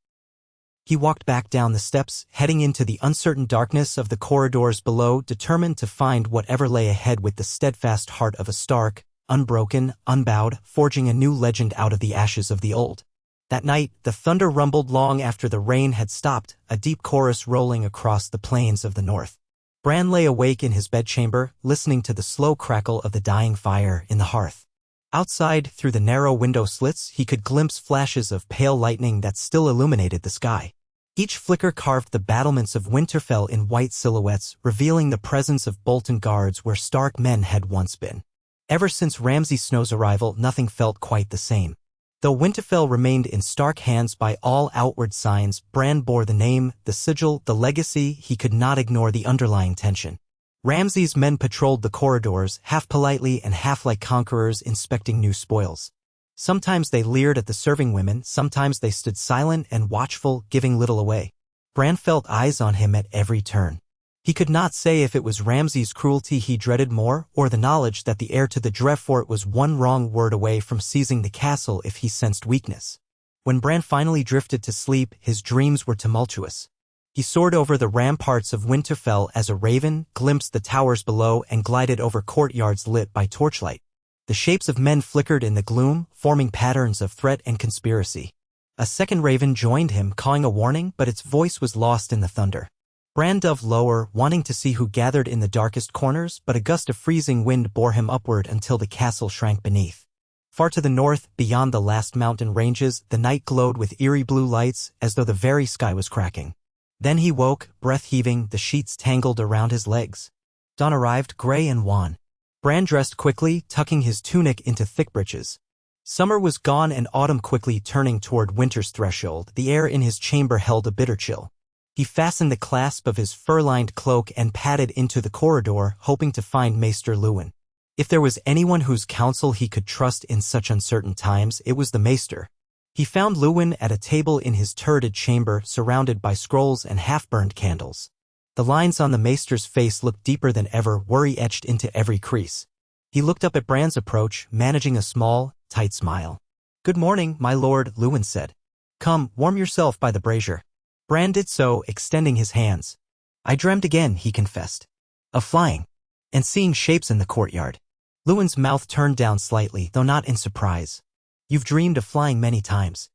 He walked back down the steps, heading into the uncertain darkness of the corridors below, determined to find whatever lay ahead with the steadfast heart of a Stark, unbroken, unbowed, forging a new legend out of the ashes of the old. That night, the thunder rumbled long after the rain had stopped, a deep chorus rolling across the plains of the north. Bran lay awake in his bedchamber, listening to the slow crackle of the dying fire in the hearth. Outside, through the narrow window slits, he could glimpse flashes of pale lightning that still illuminated the sky. Each flicker carved the battlements of Winterfell in white silhouettes, revealing the presence of Bolton guards where Stark men had once been. Ever since Ramsay Snow's arrival, nothing felt quite the same. Though Winterfell remained in Stark hands by all outward signs, Bran bore the name, the sigil, the legacy. He could not ignore the underlying tension. Ramsay's men patrolled the corridors, half politely and half like conquerors inspecting new spoils. Sometimes they leered at the serving women, sometimes they stood silent and watchful, giving little away. Bran felt eyes on him at every turn. He could not say if it was Ramsay's cruelty he dreaded more, or the knowledge that the heir to the Dreadfort was one wrong word away from seizing the castle if he sensed weakness. When Bran finally drifted to sleep, his dreams were tumultuous. He soared over the ramparts of Winterfell as a raven, glimpsed the towers below, and glided over courtyards lit by torchlight. The shapes of men flickered in the gloom, forming patterns of threat and conspiracy. A second raven joined him, cawing a warning, but its voice was lost in the thunder. Bran dove lower, wanting to see who gathered in the darkest corners, but a gust of freezing wind bore him upward until the castle shrank beneath. Far to the north, beyond the last mountain ranges, the night glowed with eerie blue lights, as though the very sky was cracking. Then he woke, breath heaving, the sheets tangled around his legs. Dawn arrived, gray and wan. Bran dressed quickly, tucking his tunic into thick breeches. Summer was gone and autumn quickly turning toward winter's threshold. The air in his chamber held a bitter chill. He fastened the clasp of his fur-lined cloak and padded into the corridor, hoping to find Maester Luwin. If there was anyone whose counsel he could trust in such uncertain times, it was the Maester. He found Luwin at a table in his turreted chamber, surrounded by scrolls and half-burned candles. The lines on the Maester's face looked deeper than ever, worry etched into every crease. He looked up at Bran's approach, managing a small, tight smile. "Good morning, my lord," Luwin said. "Come, warm yourself by the brazier." Bran did so, extending his hands. "I dreamed again," he confessed. "Of flying. And seeing shapes in the courtyard." Luwin's mouth turned down slightly, though not in surprise. "You've dreamed of flying many times.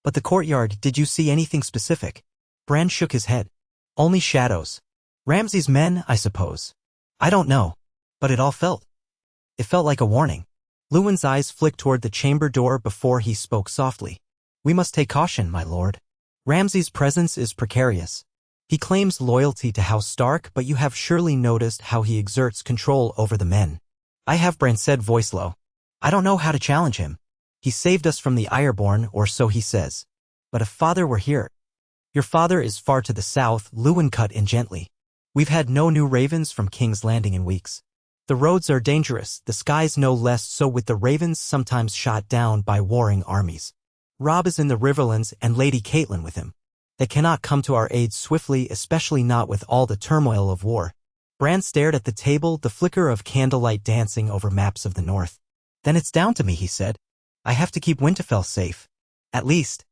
But the courtyard, did you see anything specific?" Bran shook his head. "Only shadows. Ramsay's men, I suppose. I don't know. But it all felt. It felt like a warning. Lewin's eyes flicked toward the chamber door before he spoke softly. We must take caution, my lord. Ramsay's presence is precarious. He claims loyalty to House Stark, but you have surely noticed how he exerts control over the men. I have, Bran said, voice low. I don't know how to challenge him. He saved us from the Ironborn, or so he says. But if father were here. Your father is far to the south, Lewin cut in gently. We've had no new ravens from King's Landing in weeks. The roads are dangerous, the skies no less so, with the ravens sometimes shot down by warring armies. Robb is in the Riverlands and Lady Catelyn with him. They cannot come to our aid swiftly, especially not with all the turmoil of war. Bran stared at the table, the flicker of candlelight dancing over maps of the north. Then it's down to me, he said. I have to keep Winterfell safe. At least.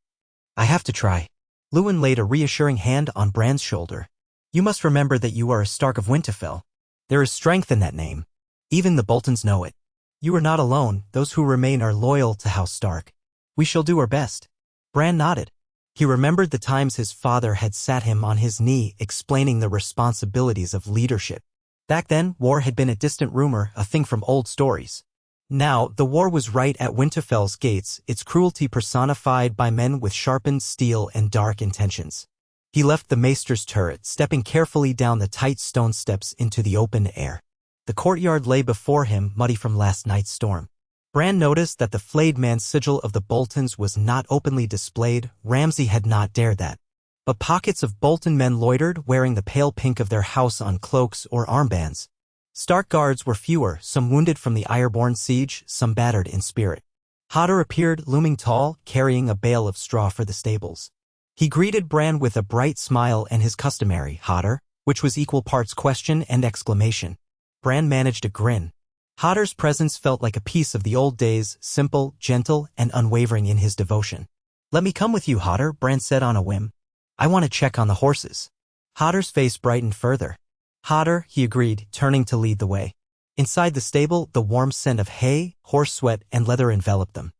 I have to try. Lewin laid a reassuring hand on Bran's shoulder. You must remember that you are a Stark of Winterfell. There is strength in that name. Even the Boltons know it. You are not alone, those who remain are loyal to House Stark. We shall do our best. Bran nodded. He remembered the times his father had sat him on his knee explaining the responsibilities of leadership. Back then, war had been a distant rumor, a thing from old stories. Now, the war was right at Winterfell's gates, its cruelty personified by men with sharpened steel and dark intentions. He left the maester's turret, stepping carefully down the tight stone steps into the open air. The courtyard lay before him, muddy from last night's storm. Bran noticed that the flayed man's sigil of the Boltons was not openly displayed. Ramsay had not dared that. But pockets of Bolton men loitered, wearing the pale pink of their house on cloaks or armbands. Stark guards were fewer, some wounded from the Ironborn siege, some battered in spirit. Hodder appeared, looming tall, carrying a bale of straw for the stables. He greeted Bran with a bright smile and his customary Hodder, which was equal parts question and exclamation. Bran managed a grin. Hodder's presence felt like a piece of the old days, simple, gentle, and unwavering in his devotion. Let me come with you, Hodder, Bran said on a whim. I want to check on the horses. Hodder's face brightened further. Hodder, he agreed, turning to lead the way. Inside the stable, the warm scent of hay, horse sweat, and leather enveloped them.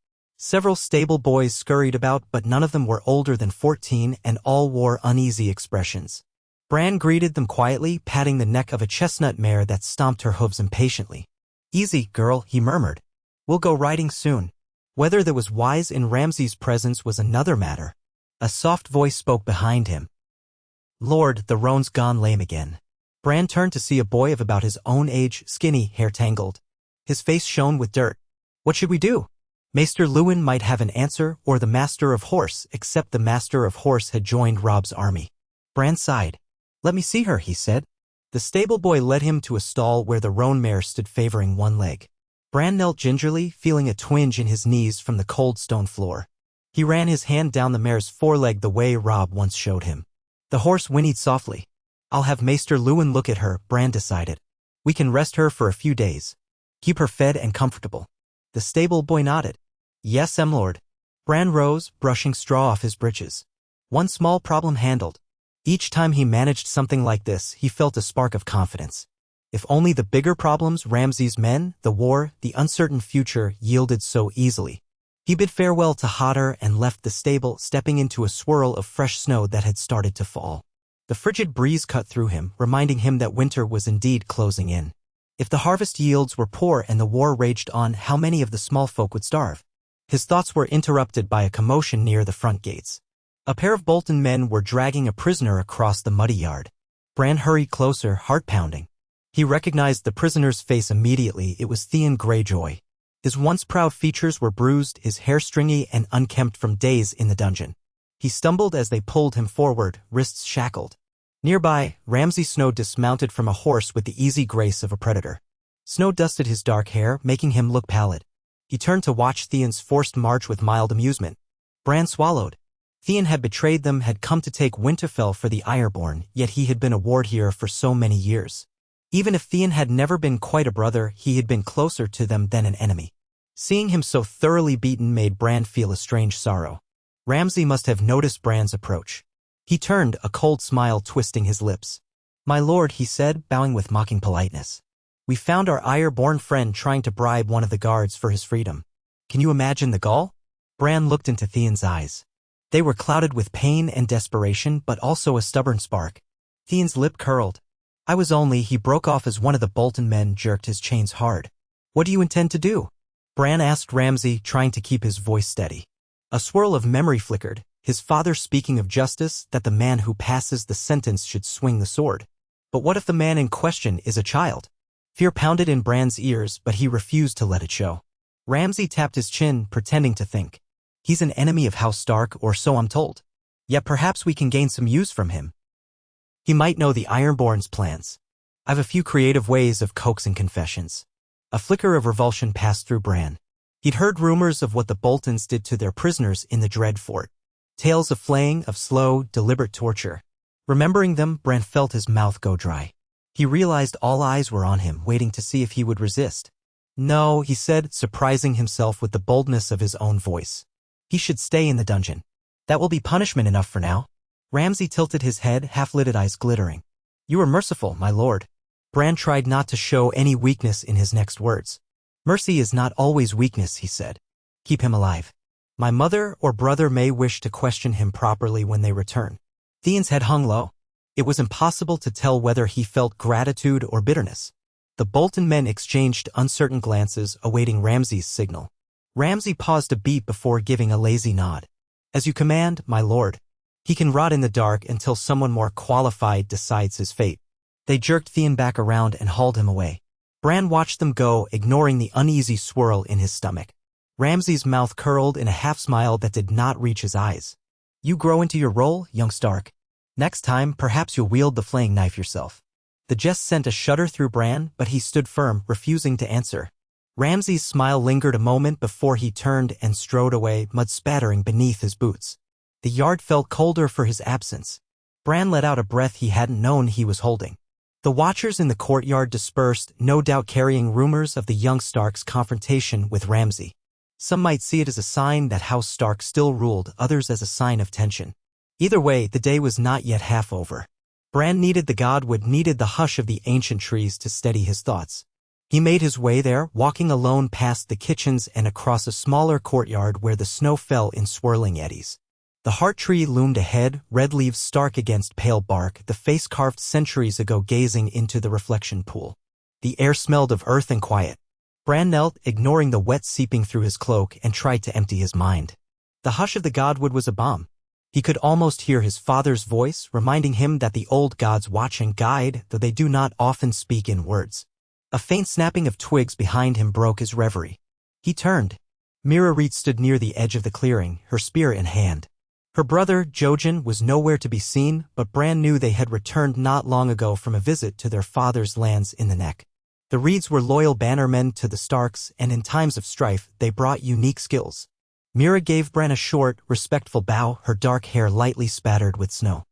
Several stable boys scurried about, but none of them were older than 14, and all wore uneasy expressions. Bran greeted them quietly, patting the neck of a chestnut mare that stomped her hooves impatiently. Easy, girl, he murmured. We'll go riding soon. Whether there was wise in Ramsay's presence was another matter. A soft voice spoke behind him. Lord, the roan's gone lame again. Bran turned to see a boy of about his own age, skinny, hair tangled. His face shone with dirt. What should we do? Maester Lewin might have an answer, or the Master of Horse, except the Master of Horse had joined Robb's army. Bran sighed. Let me see her, he said. The stable boy led him to a stall where the roan mare stood favoring one leg. Bran knelt gingerly, feeling a twinge in his knees from the cold stone floor. He ran his hand down the mare's foreleg the way Robb once showed him. The horse whinnied softly. I'll have Maester Lewin look at her, Bran decided. We can rest her for a few days. Keep her fed and comfortable. The stable boy nodded. Yes, lord. Bran rose, brushing straw off his breeches. One small problem handled. Each time he managed something like this, he felt a spark of confidence. If only the bigger problems, Ramsay's men, the war, the uncertain future, yielded so easily. He bid farewell to Hodder and left the stable, stepping into a swirl of fresh snow that had started to fall. The frigid breeze cut through him, reminding him that winter was indeed closing in. If the harvest yields were poor and the war raged on, how many of the small folk would starve? His thoughts were interrupted by a commotion near the front gates. A pair of Bolton men were dragging a prisoner across the muddy yard. Bran hurried closer, heart pounding. He recognized the prisoner's face immediately. It was Theon Greyjoy. His once proud features were bruised, his hair stringy and unkempt from days in the dungeon. He stumbled as they pulled him forward, wrists shackled. Nearby, Ramsay Snow dismounted from a horse with the easy grace of a predator. Snow dusted his dark hair, making him look pallid. He turned to watch Theon's forced march with mild amusement. Bran swallowed. Theon had betrayed them, had come to take Winterfell for the Ironborn, yet he had been a ward here for so many years. Even if Theon had never been quite a brother, he had been closer to them than an enemy. Seeing him so thoroughly beaten made Bran feel a strange sorrow. Ramsay must have noticed Bran's approach. He turned, a cold smile twisting his lips. My lord, he said, bowing with mocking politeness. We found our Ironborn friend trying to bribe one of the guards for his freedom. Can you imagine the gall? Bran looked into Theon's eyes. They were clouded with pain and desperation, but also a stubborn spark. Theon's lip curled. He broke off as one of the Bolton men jerked his chains hard. What do you intend to do? Bran asked Ramsay, trying to keep his voice steady. A swirl of memory flickered, his father speaking of justice, that the man who passes the sentence should swing the sword. But what if the man in question is a child? Fear pounded in Bran's ears, but he refused to let it show. Ramsay tapped his chin, pretending to think. He's an enemy of House Stark, or so I'm told. Yet perhaps we can gain some use from him. He might know the Ironborn's plans. I've a few creative ways of coaxing confessions. A flicker of revulsion passed through Bran. He'd heard rumors of what the Boltons did to their prisoners in the Dread Fort. Tales of flaying, of slow, deliberate torture. Remembering them, Bran felt his mouth go dry. He realized all eyes were on him, waiting to see if he would resist. No, he said, surprising himself with the boldness of his own voice. He should stay in the dungeon. That will be punishment enough for now. Ramsay tilted his head, half-lidded eyes glittering. You are merciful, my lord. Bran tried not to show any weakness in his next words. Mercy is not always weakness, he said. Keep him alive. My mother or brother may wish to question him properly when they return. Theon's head hung low. It was impossible to tell whether he felt gratitude or bitterness. The Bolton men exchanged uncertain glances, awaiting Ramsay's signal. Ramsay paused a beat before giving a lazy nod. As you command, my lord. He can rot in the dark until someone more qualified decides his fate. They jerked Theon back around and hauled him away. Bran watched them go, ignoring the uneasy swirl in his stomach. Ramsay's mouth curled in a half-smile that did not reach his eyes. You grow into your role, young Stark. Next time, perhaps you'll wield the flaying knife yourself. The jest sent a shudder through Bran, but he stood firm, refusing to answer. Ramsay's smile lingered a moment before he turned and strode away, mud spattering beneath his boots. The yard felt colder for his absence. Bran let out a breath he hadn't known he was holding. The watchers in the courtyard dispersed, no doubt carrying rumors of the young Stark's confrontation with Ramsay. Some might see it as a sign that House Stark still ruled, others as a sign of tension. Either way, the day was not yet half over. Bran needed the godwood, needed the hush of the ancient trees to steady his thoughts. He made his way there, walking alone past the kitchens and across a smaller courtyard where the snow fell in swirling eddies. The heart tree loomed ahead, red leaves stark against pale bark, the face carved centuries ago gazing into the reflection pool. The air smelled of earth and quiet. Bran knelt, ignoring the wet seeping through his cloak, and tried to empty his mind. The hush of the godwood was a balm. He could almost hear his father's voice, reminding him that the old gods watch and guide, though they do not often speak in words. A faint snapping of twigs behind him broke his reverie. He turned. Mira Reed stood near the edge of the clearing, her spear in hand. Her brother, Jojen, was nowhere to be seen, but Bran knew they had returned not long ago from a visit to their father's lands in the Neck. The Reeds were loyal bannermen to the Starks, and in times of strife, they brought unique skills. Mira gave Bran a short, respectful bow, her dark hair lightly spattered with snow.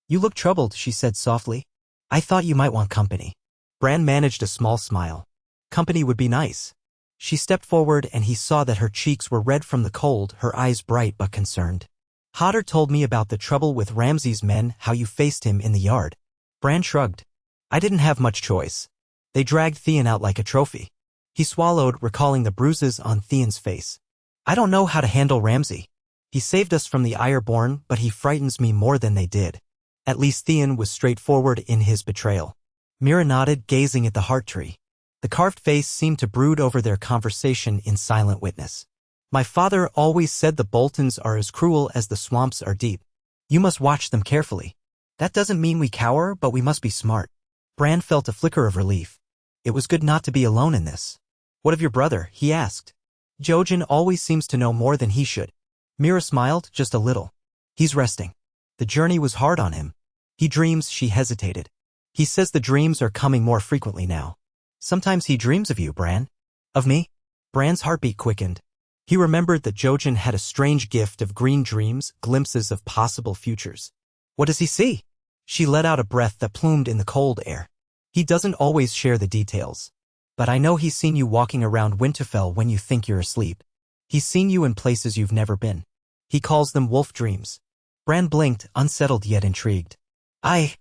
You look troubled, she said softly. I thought you might want company. Bran managed a small smile. Company would be nice. She stepped forward and he saw that her cheeks were red from the cold, her eyes bright but concerned. Hodder told me about the trouble with Ramsay's men, how you faced him in the yard. Bran shrugged. I didn't have much choice. They dragged Theon out like a trophy. He swallowed, recalling the bruises on Theon's face. I don't know how to handle Ramsay. He saved us from the Ironborn, but he frightens me more than they did. At least Theon was straightforward in his betrayal. Mira nodded, gazing at the heart tree. The carved face seemed to brood over their conversation in silent witness. My father always said the Boltons are as cruel as the swamps are deep. You must watch them carefully. That doesn't mean we cower, but we must be smart. Bran felt a flicker of relief. It was good not to be alone in this. What of your brother? He asked. Jojen always seems to know more than he should. Mira smiled, just a little. He's resting. The journey was hard on him. He dreams, she hesitated. He says the dreams are coming more frequently now. Sometimes he dreams of you, Bran. Of me? Bran's heartbeat quickened. He remembered that Jojen had a strange gift of green dreams, glimpses of possible futures. What does he see? She let out a breath that plumed in the cold air. He doesn't always share the details. But I know he's seen you walking around Winterfell when you think you're asleep. He's seen you in places you've never been. He calls them wolf dreams. Bran blinked, unsettled yet intrigued. I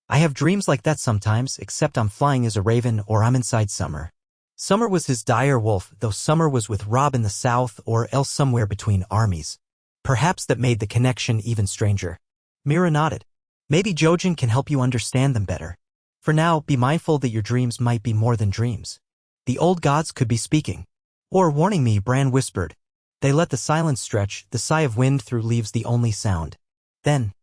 have dreams like that sometimes, except I'm flying as a raven or I'm inside Summer. Summer was his dire wolf, though Summer was with Robb in the south or else somewhere between armies. Perhaps that made the connection even stranger. Mira nodded. Maybe Jojen can help you understand them better. For now, be mindful that your dreams might be more than dreams. The old gods could be speaking. Or warning me, Bran whispered. They let the silence stretch, the sigh of wind through leaves the only sound. Then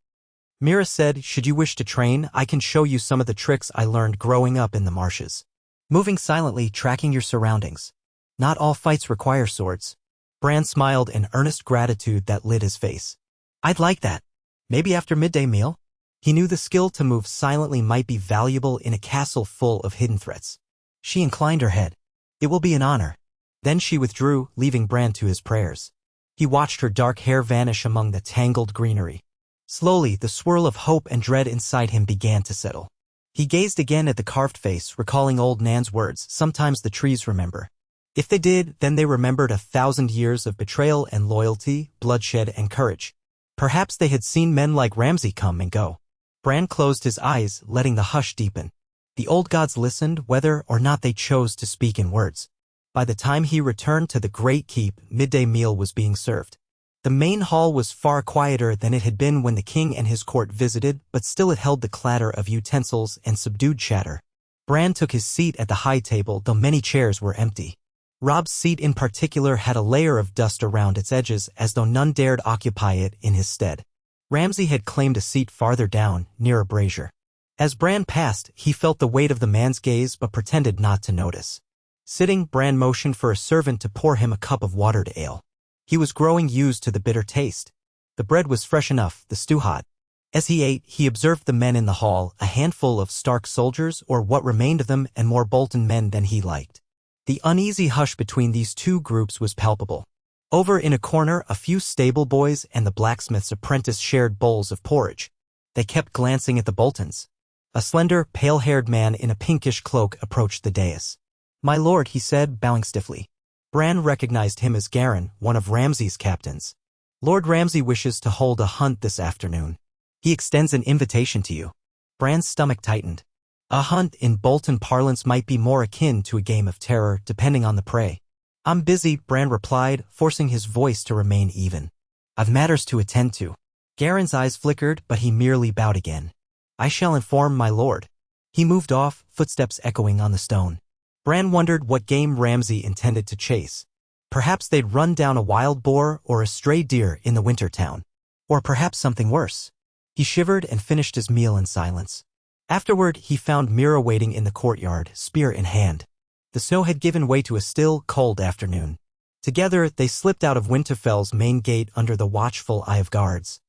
Mira said, should you wish to train, I can show you some of the tricks I learned growing up in the marshes. Moving silently, tracking your surroundings. Not all fights require swords. Bran smiled in earnest gratitude that lit his face. I'd like that. Maybe after midday meal? He knew the skill to move silently might be valuable in a castle full of hidden threats. She inclined her head. It will be an honor. Then she withdrew, leaving Bran to his prayers. He watched her dark hair vanish among the tangled greenery. Slowly, the swirl of hope and dread inside him began to settle. He gazed again at the carved face, recalling old Nan's words, sometimes the trees remember. If they did, then they remembered 1,000 years of betrayal and loyalty, bloodshed and courage. Perhaps they had seen men like Ramsay come and go. Bran closed his eyes, letting the hush deepen. The old gods listened, whether or not they chose to speak in words. By the time he returned to the Great Keep, midday meal was being served. The main hall was far quieter than it had been when the king and his court visited, but still it held the clatter of utensils and subdued chatter. Bran took his seat at the high table, though many chairs were empty. Robb's seat in particular had a layer of dust around its edges, as though none dared occupy it in his stead. Ramsay had claimed a seat farther down, near a brazier. As Bran passed, he felt the weight of the man's gaze but pretended not to notice. Sitting, Bran motioned for a servant to pour him a cup of watered ale. He was growing used to the bitter taste. The bread was fresh enough, the stew hot. As he ate, he observed the men in the hall, a handful of Stark soldiers or what remained of them, and more Bolton men than he liked. The uneasy hush between these two groups was palpable. Over in a corner, a few stable boys and the blacksmith's apprentice shared bowls of porridge. They kept glancing at the Boltons. A slender, pale-haired man in a pinkish cloak approached the dais. "My lord," he said, bowing stiffly. Bran recognized him as Garin, one of Ramsay's captains. "Lord Ramsay wishes to hold a hunt this afternoon. He extends an invitation to you." Bran's stomach tightened. A hunt in Bolton parlance might be more akin to a game of terror, depending on the prey. "I'm busy," Bran replied, forcing his voice to remain even. "I've matters to attend to." Garin's eyes flickered, but he merely bowed again. "I shall inform my lord." He moved off, footsteps echoing on the stone. Bran wondered what game Ramsay intended to chase. Perhaps they'd run down a wild boar or a stray deer in the winter town. Or perhaps something worse. He shivered and finished his meal in silence. Afterward, he found Mira waiting in the courtyard, spear in hand. The snow had given way to a still, cold afternoon. Together, they slipped out of Winterfell's main gate under the watchful eye of guards.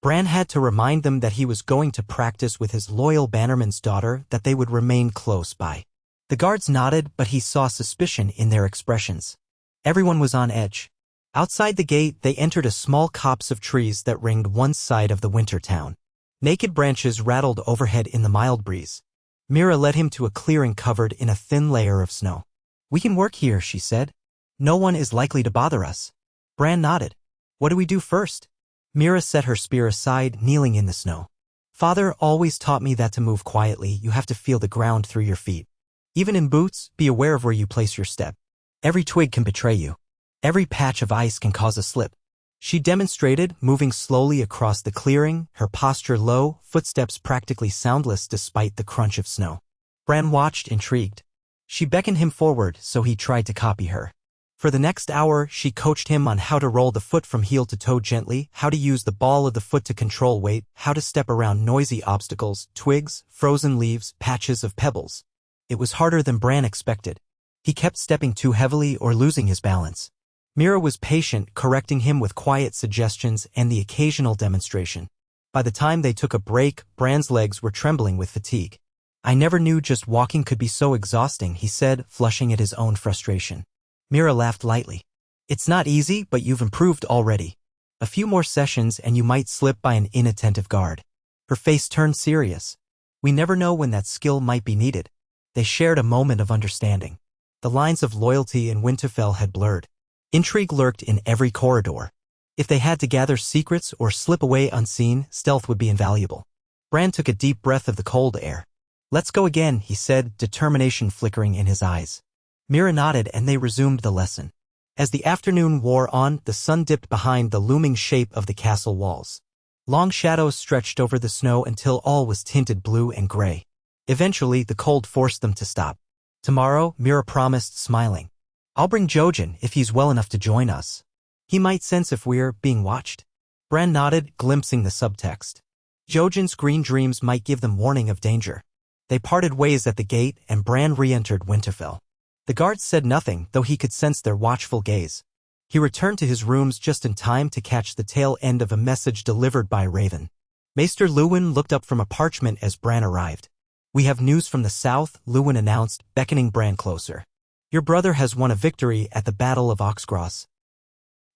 Bran had to remind them that he was going to practice with his loyal bannerman's daughter, that they would remain close by. The guards nodded, but he saw suspicion in their expressions. Everyone was on edge. Outside the gate, they entered a small copse of trees that ringed one side of the winter town. Naked branches rattled overhead in the mild breeze. Mira led him to a clearing covered in a thin layer of snow. "We can work here," she said. "No one is likely to bother us." Bran nodded. "What do we do first?" Mira set her spear aside, kneeling in the snow. "Father always taught me that to move quietly, you have to feel the ground through your feet. Even in boots, be aware of where you place your step. Every twig can betray you. Every patch of ice can cause a slip." She demonstrated, moving slowly across the clearing, her posture low, footsteps practically soundless despite the crunch of snow. Bran watched, intrigued. She beckoned him forward, so he tried to copy her. For the next hour, she coached him on how to roll the foot from heel to toe gently, how to use the ball of the foot to control weight, how to step around noisy obstacles, twigs, frozen leaves, patches of pebbles. It was harder than Bran expected. He kept stepping too heavily or losing his balance. Mira was patient, correcting him with quiet suggestions and the occasional demonstration. By the time they took a break, Bran's legs were trembling with fatigue. "I never knew just walking could be so exhausting," he said, flushing at his own frustration. Mira laughed lightly. "It's not easy, but you've improved already. A few more sessions and you might slip by an inattentive guard." Her face turned serious. "We never know when that skill might be needed." They shared a moment of understanding. The lines of loyalty in Winterfell had blurred. Intrigue lurked in every corridor. If they had to gather secrets or slip away unseen, stealth would be invaluable. Bran took a deep breath of the cold air. "Let's go again," he said, determination flickering in his eyes. Mira nodded and they resumed the lesson. As the afternoon wore on, the sun dipped behind the looming shape of the castle walls. Long shadows stretched over the snow until all was tinted blue and gray. Eventually, the cold forced them to stop. Tomorrow, Mira promised, smiling. I'll bring Jojen if he's well enough to join us. He might sense if we're being watched. Bran nodded, glimpsing the subtext. Jojen's green dreams might give them warning of danger. They parted ways at the gate, and Bran re-entered Winterfell. The guards said nothing, though he could sense their watchful gaze. He returned to his rooms just in time to catch the tail end of a message delivered by Raven. Maester Luwin looked up from a parchment as Bran arrived. We have news from the south, Luwin announced, beckoning Bran closer. Your brother has won a victory at the Battle of Oxgross.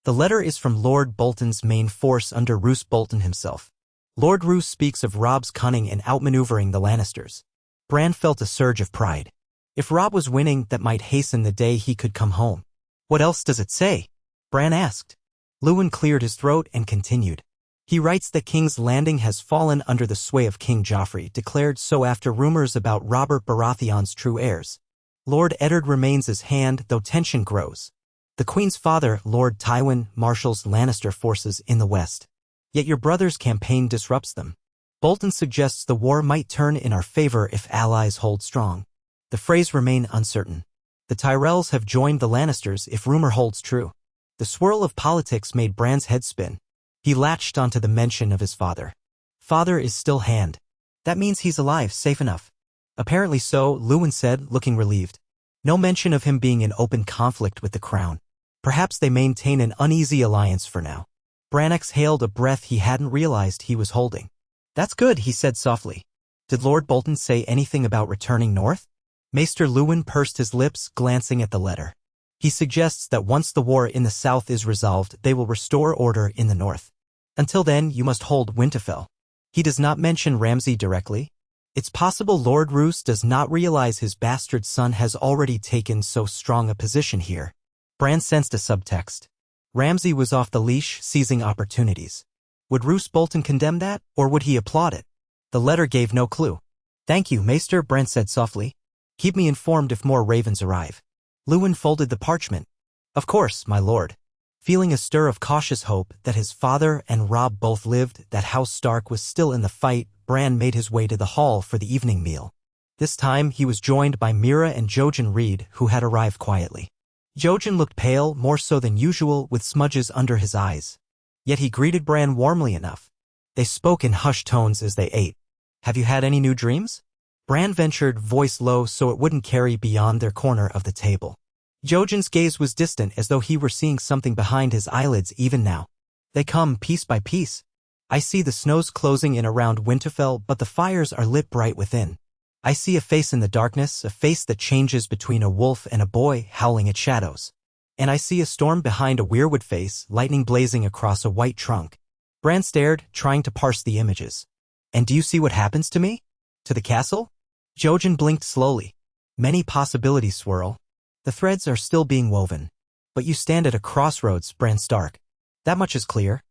The letter is from Lord Bolton's main force under Roose Bolton himself. Lord Roose speaks of Robb's cunning in outmaneuvering the Lannisters. Bran felt a surge of pride. If Robb was winning, that might hasten the day he could come home. What else does it say? Bran asked. Luwin cleared his throat and continued. He writes that King's Landing has fallen under the sway of King Joffrey, declared so after rumors about Robert Baratheon's true heirs. Lord Eddard remains his hand, though tension grows. The Queen's father, Lord Tywin, marshals Lannister forces in the west. Yet your brother's campaign disrupts them. Bolton suggests the war might turn in our favor if allies hold strong. The phrase remain uncertain. The Tyrells have joined the Lannisters if rumor holds true. The swirl of politics made Bran's head spin. He latched onto the mention of his father. Father is still hand. That means he's alive, safe enough. Apparently so, Luwin said, looking relieved. No mention of him being in open conflict with the crown. Perhaps they maintain an uneasy alliance for now. Bran exhaled a breath he hadn't realized he was holding. That's good, he said softly. Did Lord Bolton say anything about returning north? Maester Luwin pursed his lips, glancing at the letter. He suggests that once the war in the south is resolved, they will restore order in the north. Until then, you must hold Winterfell. He does not mention Ramsay directly. It's possible Lord Roose does not realize his bastard son has already taken so strong a position here. Bran sensed a subtext. Ramsay was off the leash, seizing opportunities. Would Roose Bolton condemn that, or would he applaud it? The letter gave no clue. Thank you, Maester, Bran said softly. Keep me informed if more ravens arrive. Luwin folded the parchment. Of course, my lord. Feeling a stir of cautious hope that his father and Robb both lived, that House Stark was still in the fight, Bran made his way to the hall for the evening meal. This time he was joined by Mira and Jojen Reed, who had arrived quietly. Jojen looked pale, more so than usual, with smudges under his eyes. Yet he greeted Bran warmly enough. They spoke in hushed tones as they ate. Have you had any new dreams? Bran ventured, voice low so it wouldn't carry beyond their corner of the table. Jojen's gaze was distant, as though he were seeing something behind his eyelids even now. They come piece by piece. I see the snows closing in around Winterfell, but the fires are lit bright within. I see a face in the darkness, a face that changes between a wolf and a boy howling at shadows. And I see a storm behind a weirwood face, lightning blazing across a white trunk. Bran stared, trying to parse the images. And do you see what happens to me? To the castle? Jojen blinked slowly. Many possibilities swirl. The threads are still being woven. But you stand at a crossroads, Bran Stark. That much is clear.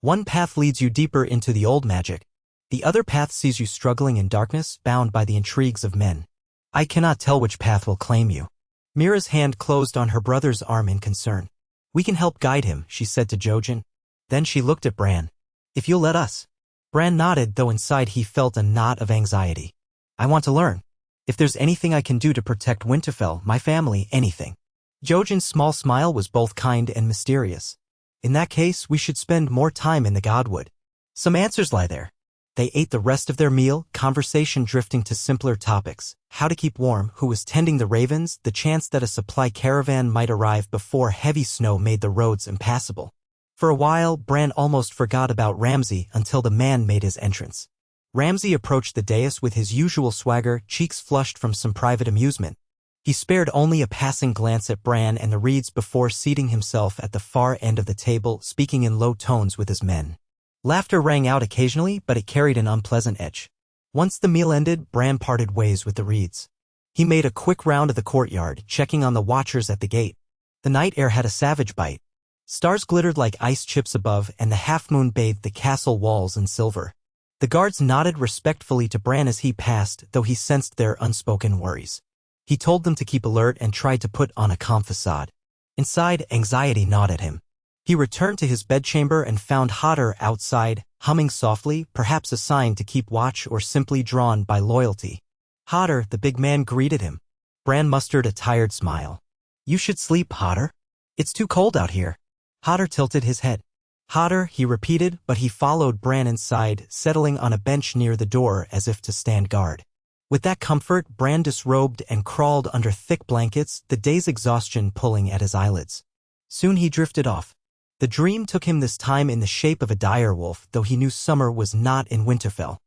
One path leads you deeper into the old magic. The other path sees you struggling in darkness, bound by the intrigues of men. I cannot tell which path will claim you. Mira's hand closed on her brother's arm in concern. We can help guide him, she said to Jojen. Then she looked at Bran. If you'll let us. Bran nodded, though inside he felt a knot of anxiety. I want to learn. If there's anything I can do to protect Winterfell, my family, anything. Jojen's small smile was both kind and mysterious. In that case, we should spend more time in the Godwood. Some answers lie there. They ate the rest of their meal, conversation drifting to simpler topics. How to keep warm, who was tending the ravens, the chance that a supply caravan might arrive before heavy snow made the roads impassable. For a while, Bran almost forgot about Ramsay until the man made his entrance. Ramsay approached the dais with his usual swagger, cheeks flushed from some private amusement. He spared only a passing glance at Bran and the Reeds before seating himself at the far end of the table, speaking in low tones with his men. Laughter rang out occasionally, but it carried an unpleasant edge. Once the meal ended, Bran parted ways with the Reeds. He made a quick round of the courtyard, checking on the watchers at the gate. The night air had a savage bite. Stars glittered like ice chips above, and the half-moon bathed the castle walls in silver. The guards nodded respectfully to Bran as he passed, though he sensed their unspoken worries. He told them to keep alert and tried to put on a calm facade. Inside, anxiety gnawed at him. He returned to his bedchamber and found Hodder outside, humming softly, perhaps a sign to keep watch or simply drawn by loyalty. Hodder, the big man greeted him. Bran mustered a tired smile. You should sleep, Hodder. It's too cold out here. Hodder tilted his head. Hodder, he repeated, but he followed Bran inside, settling on a bench near the door as if to stand guard. With that comfort, Bran disrobed and crawled under thick blankets, the day's exhaustion pulling at his eyelids. Soon he drifted off. The dream took him this time in the shape of a direwolf, though he knew summer was not in Winterfell.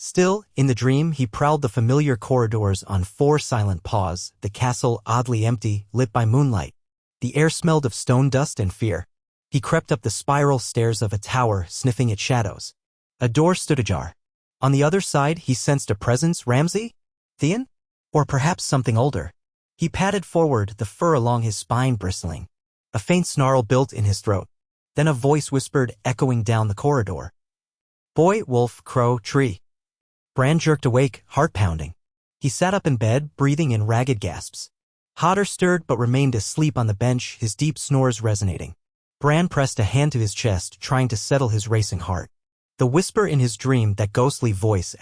Still, in the dream he prowled the familiar corridors on 4 silent paws, the castle oddly empty, lit by moonlight. The air smelled of stone dust and fear. He crept up the spiral stairs of a tower, sniffing at shadows. A door stood ajar. On the other side he sensed a presence. Ramsay? Theon? Or perhaps something older. He padded forward, the fur along his spine bristling. A faint snarl built in his throat. Then a voice whispered, echoing down the corridor. Boy, wolf, crow, tree. Bran jerked awake, heart pounding. He sat up in bed, breathing in ragged gasps. Hodder stirred but remained asleep on the bench, his deep snores resonating. Bran pressed a hand to his chest, trying to settle his racing heart. The whisper in his dream, that ghostly voice,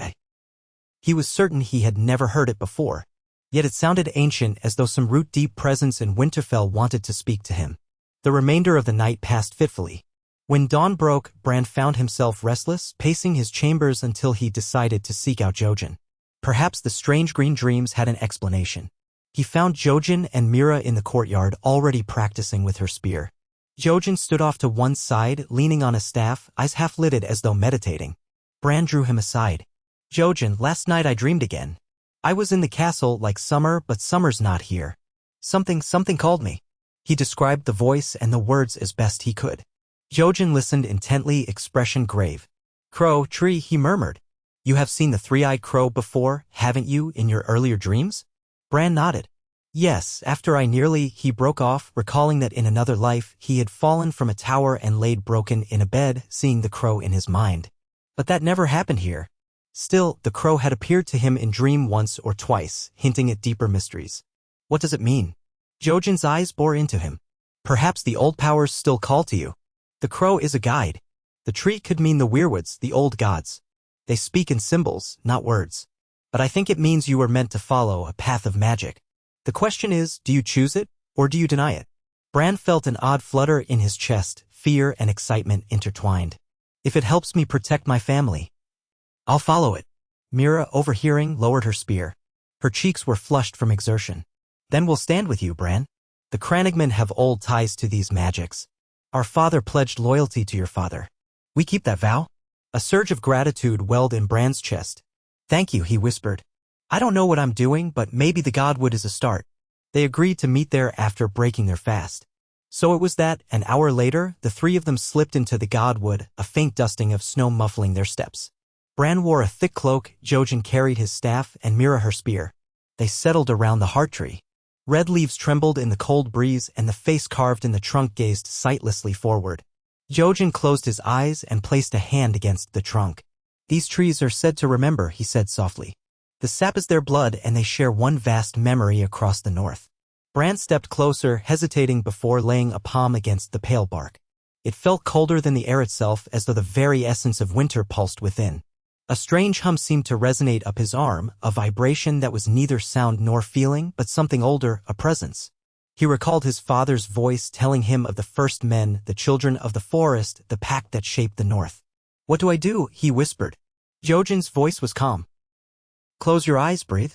He was certain he had never heard it before. Yet it sounded ancient, as though some root-deep presence in Winterfell wanted to speak to him. The remainder of the night passed fitfully. When dawn broke, Bran found himself restless, pacing his chambers until he decided to seek out Jojen. Perhaps the strange green dreams had an explanation. He found Jojen and Mira in the courtyard, already practicing with her spear. Jojen stood off to one side, leaning on a staff, eyes half-lidded as though meditating. Bran drew him aside. Jojen, last night I dreamed again. I was in the castle like summer, but summer's not here. Something called me. He described the voice and the words as best he could. Jojen listened intently, expression grave. Crow, tree, he murmured. You have seen the three-eyed crow before, haven't you, in your earlier dreams? Bran nodded. Yes, after he broke off, recalling that in another life he had fallen from a tower and laid broken in a bed, seeing the crow in his mind. But that never happened here. Still, the crow had appeared to him in dream once or twice, hinting at deeper mysteries. What does it mean? Jojen's eyes bore into him. Perhaps the old powers still call to you. The crow is a guide. The tree could mean the weirwoods, the old gods. They speak in symbols, not words. But I think it means you were meant to follow a path of magic. The question is, do you choose it, or do you deny it? Bran felt an odd flutter in his chest, fear and excitement intertwined. If it helps me protect my family, I'll follow it. Mira, overhearing, lowered her spear. Her cheeks were flushed from exertion. Then we'll stand with you, Bran. The Crannogmen have old ties to these magics. Our father pledged loyalty to your father. We keep that vow? A surge of gratitude welled in Bran's chest. Thank you, he whispered. I don't know what I'm doing, but maybe the Godwood is a start. They agreed to meet there after breaking their fast. So it was that, an hour later, the three of them slipped into the Godwood, a faint dusting of snow muffling their steps. Bran wore a thick cloak, Jojen carried his staff, and Mira her spear. They settled around the heart tree. Red leaves trembled in the cold breeze, and the face carved in the trunk gazed sightlessly forward. Jojen closed his eyes and placed a hand against the trunk. These trees are said to remember, he said softly. The sap is their blood, and they share one vast memory across the north. Bran stepped closer, hesitating before laying a palm against the pale bark. It felt colder than the air itself, as though the very essence of winter pulsed within. A strange hum seemed to resonate up his arm, a vibration that was neither sound nor feeling, but something older, a presence. He recalled his father's voice telling him of the first men, the children of the forest, the pact that shaped the north. What do I do? He whispered. Jojen's voice was calm. Close your eyes, breathe.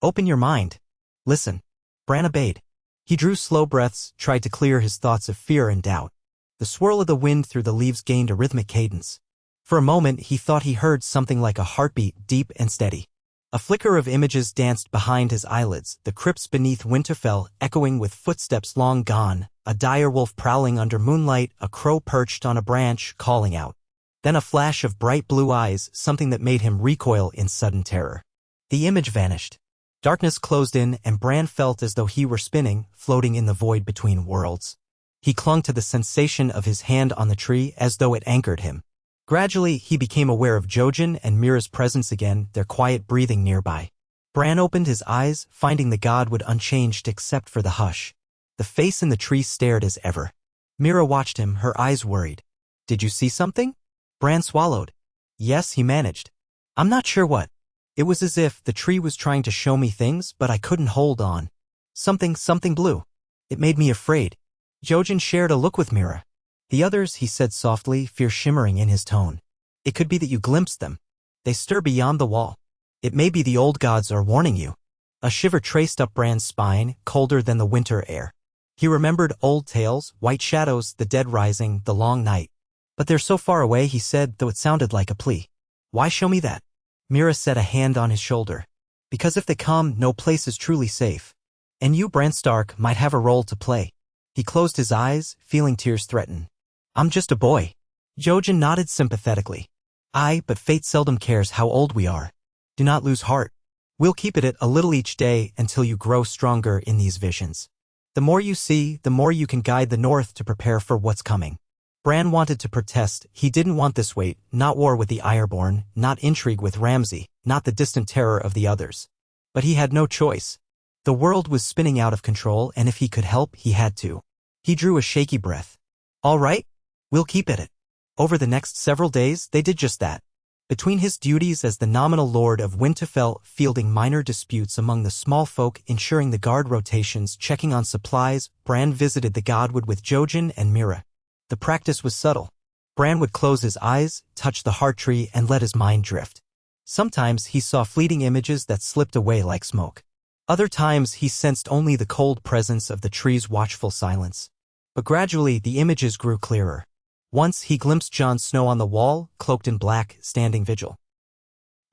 Open your mind. Listen. Bran obeyed. He drew slow breaths, tried to clear his thoughts of fear and doubt. The swirl of the wind through the leaves gained a rhythmic cadence. For a moment he thought he heard something like a heartbeat, deep and steady. A flicker of images danced behind his eyelids, the crypts beneath Winterfell echoing with footsteps long gone, a direwolf prowling under moonlight, a crow perched on a branch calling out. Then a flash of bright blue eyes, something that made him recoil in sudden terror. The image vanished. Darkness closed in, and Bran felt as though he were spinning, floating in the void between worlds. He clung to the sensation of his hand on the tree as though it anchored him. Gradually, he became aware of Jojen and Mira's presence again, their quiet breathing nearby. Bran opened his eyes, finding the Godwood unchanged except for the hush. The face in the tree stared as ever. Mira watched him, her eyes worried. Did you see something? Bran swallowed. Yes, he managed. I'm not sure what. It was as if the tree was trying to show me things, but I couldn't hold on. Something blue. It made me afraid. Jojen shared a look with Mira. The others, he said softly, fear shimmering in his tone. It could be that you glimpsed them. They stir beyond the wall. It may be the old gods are warning you. A shiver traced up Bran's spine, colder than the winter air. He remembered old tales, white shadows, the dead rising, the long night. But they're so far away, he said, though it sounded like a plea. Why show me that? Mira set a hand on his shoulder. Because if they come, no place is truly safe. And you, Bran Stark, might have a role to play. He closed his eyes, feeling tears threaten. I'm just a boy. Jojen nodded sympathetically. Aye, but fate seldom cares how old we are. Do not lose heart. We'll keep it at a little each day until you grow stronger in these visions. The more you see, the more you can guide the North to prepare for what's coming. Bran wanted to protest. He didn't want this weight, not war with the Ironborn, not intrigue with Ramsay, not the distant terror of the others. But he had no choice. The world was spinning out of control, and if he could help, he had to. He drew a shaky breath. All right, we'll keep at it. Over the next several days, they did just that. Between his duties as the nominal lord of Winterfell, fielding minor disputes among the small folk, ensuring the guard rotations, checking on supplies, Bran visited the godwood with Jojen and Mira. The practice was subtle. Bran would close his eyes, touch the heart tree, and let his mind drift. Sometimes he saw fleeting images that slipped away like smoke. Other times he sensed only the cold presence of the tree's watchful silence. But gradually the images grew clearer. Once he glimpsed Jon Snow on the wall, cloaked in black, standing vigil.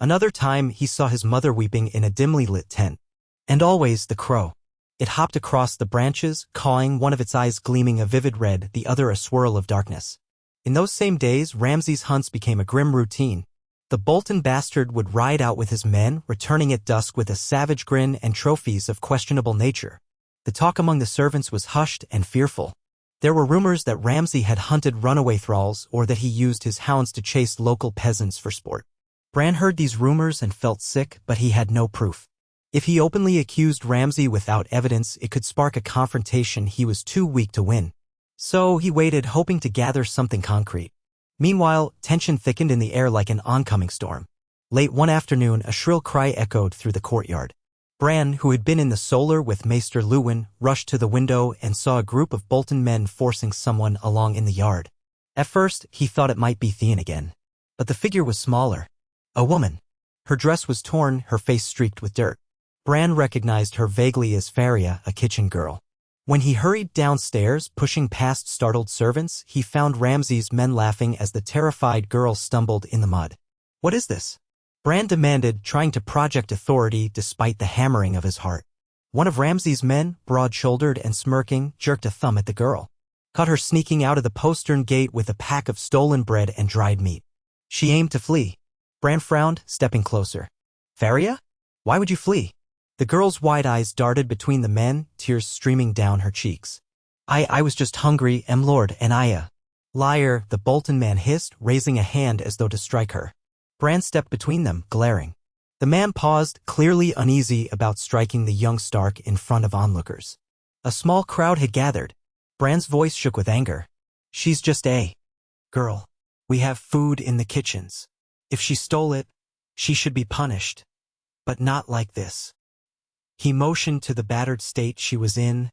Another time he saw his mother weeping in a dimly lit tent. And always the crow. It hopped across the branches, cawing, one of its eyes gleaming a vivid red, the other a swirl of darkness. In those same days, Ramsay's hunts became a grim routine. The Bolton bastard would ride out with his men, returning at dusk with a savage grin and trophies of questionable nature. The talk among the servants was hushed and fearful. There were rumors that Ramsay had hunted runaway thralls or that he used his hounds to chase local peasants for sport. Bran heard these rumors and felt sick, but he had no proof. If he openly accused Ramsay without evidence, it could spark a confrontation he was too weak to win. So he waited, hoping to gather something concrete. Meanwhile, tension thickened in the air like an oncoming storm. Late one afternoon, a shrill cry echoed through the courtyard. Bran, who had been in the solar with Maester Luwin, rushed to the window and saw a group of Bolton men forcing someone along in the yard. At first, he thought it might be Theon again. But the figure was smaller. A woman. Her dress was torn, her face streaked with dirt. Bran recognized her vaguely as Faria, a kitchen girl. When he hurried downstairs, pushing past startled servants, he found Ramsay's men laughing as the terrified girl stumbled in the mud. What is this? Bran demanded, trying to project authority despite the hammering of his heart. One of Ramsay's men, broad-shouldered and smirking, jerked a thumb at the girl. Caught her sneaking out of the postern gate with a pack of stolen bread and dried meat. She aimed to flee. Bran frowned, stepping closer. Faria? Why would you flee? The girl's wide eyes darted between the men, tears streaming down her cheeks. I was just hungry, lord, and Liar, the Bolton man hissed, raising a hand as though to strike her. Bran stepped between them, glaring. The man paused, clearly uneasy about striking the young Stark in front of onlookers. A small crowd had gathered. Bran's voice shook with anger. She's just a girl. We have food in the kitchens. If she stole it, she should be punished. But not like this. He motioned to the battered state she was in,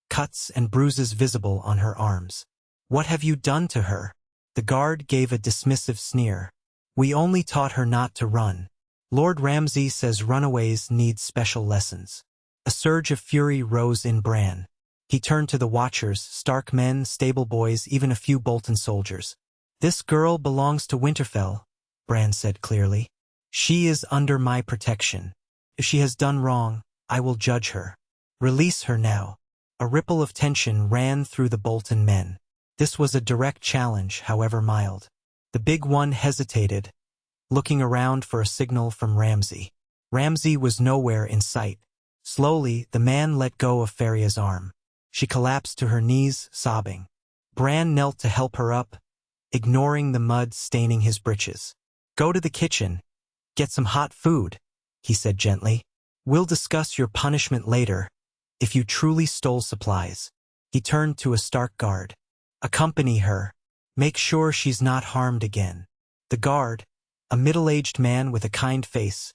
cuts and bruises visible on her arms. What have you done to her? The guard gave a dismissive sneer. We only taught her not to run. Lord Ramsay says runaways need special lessons. A surge of fury rose in Bran. He turned to the watchers, Stark men, stable boys, even a few Bolton soldiers. This girl belongs to Winterfell, Bran said clearly. She is under my protection. If she has done wrong, I will judge her. Release her now. A ripple of tension ran through the Bolton men. This was a direct challenge, however mild. The big one hesitated, looking around for a signal from Ramsay. Ramsay was nowhere in sight. Slowly, the man let go of Faria's arm. She collapsed to her knees, sobbing. Bran knelt to help her up, ignoring the mud staining his breeches. Go to the kitchen. Get some hot food, he said gently. We'll discuss your punishment later, if you truly stole supplies. He turned to a Stark guard. Accompany her. Make sure she's not harmed again. The guard, a middle-aged man with a kind face,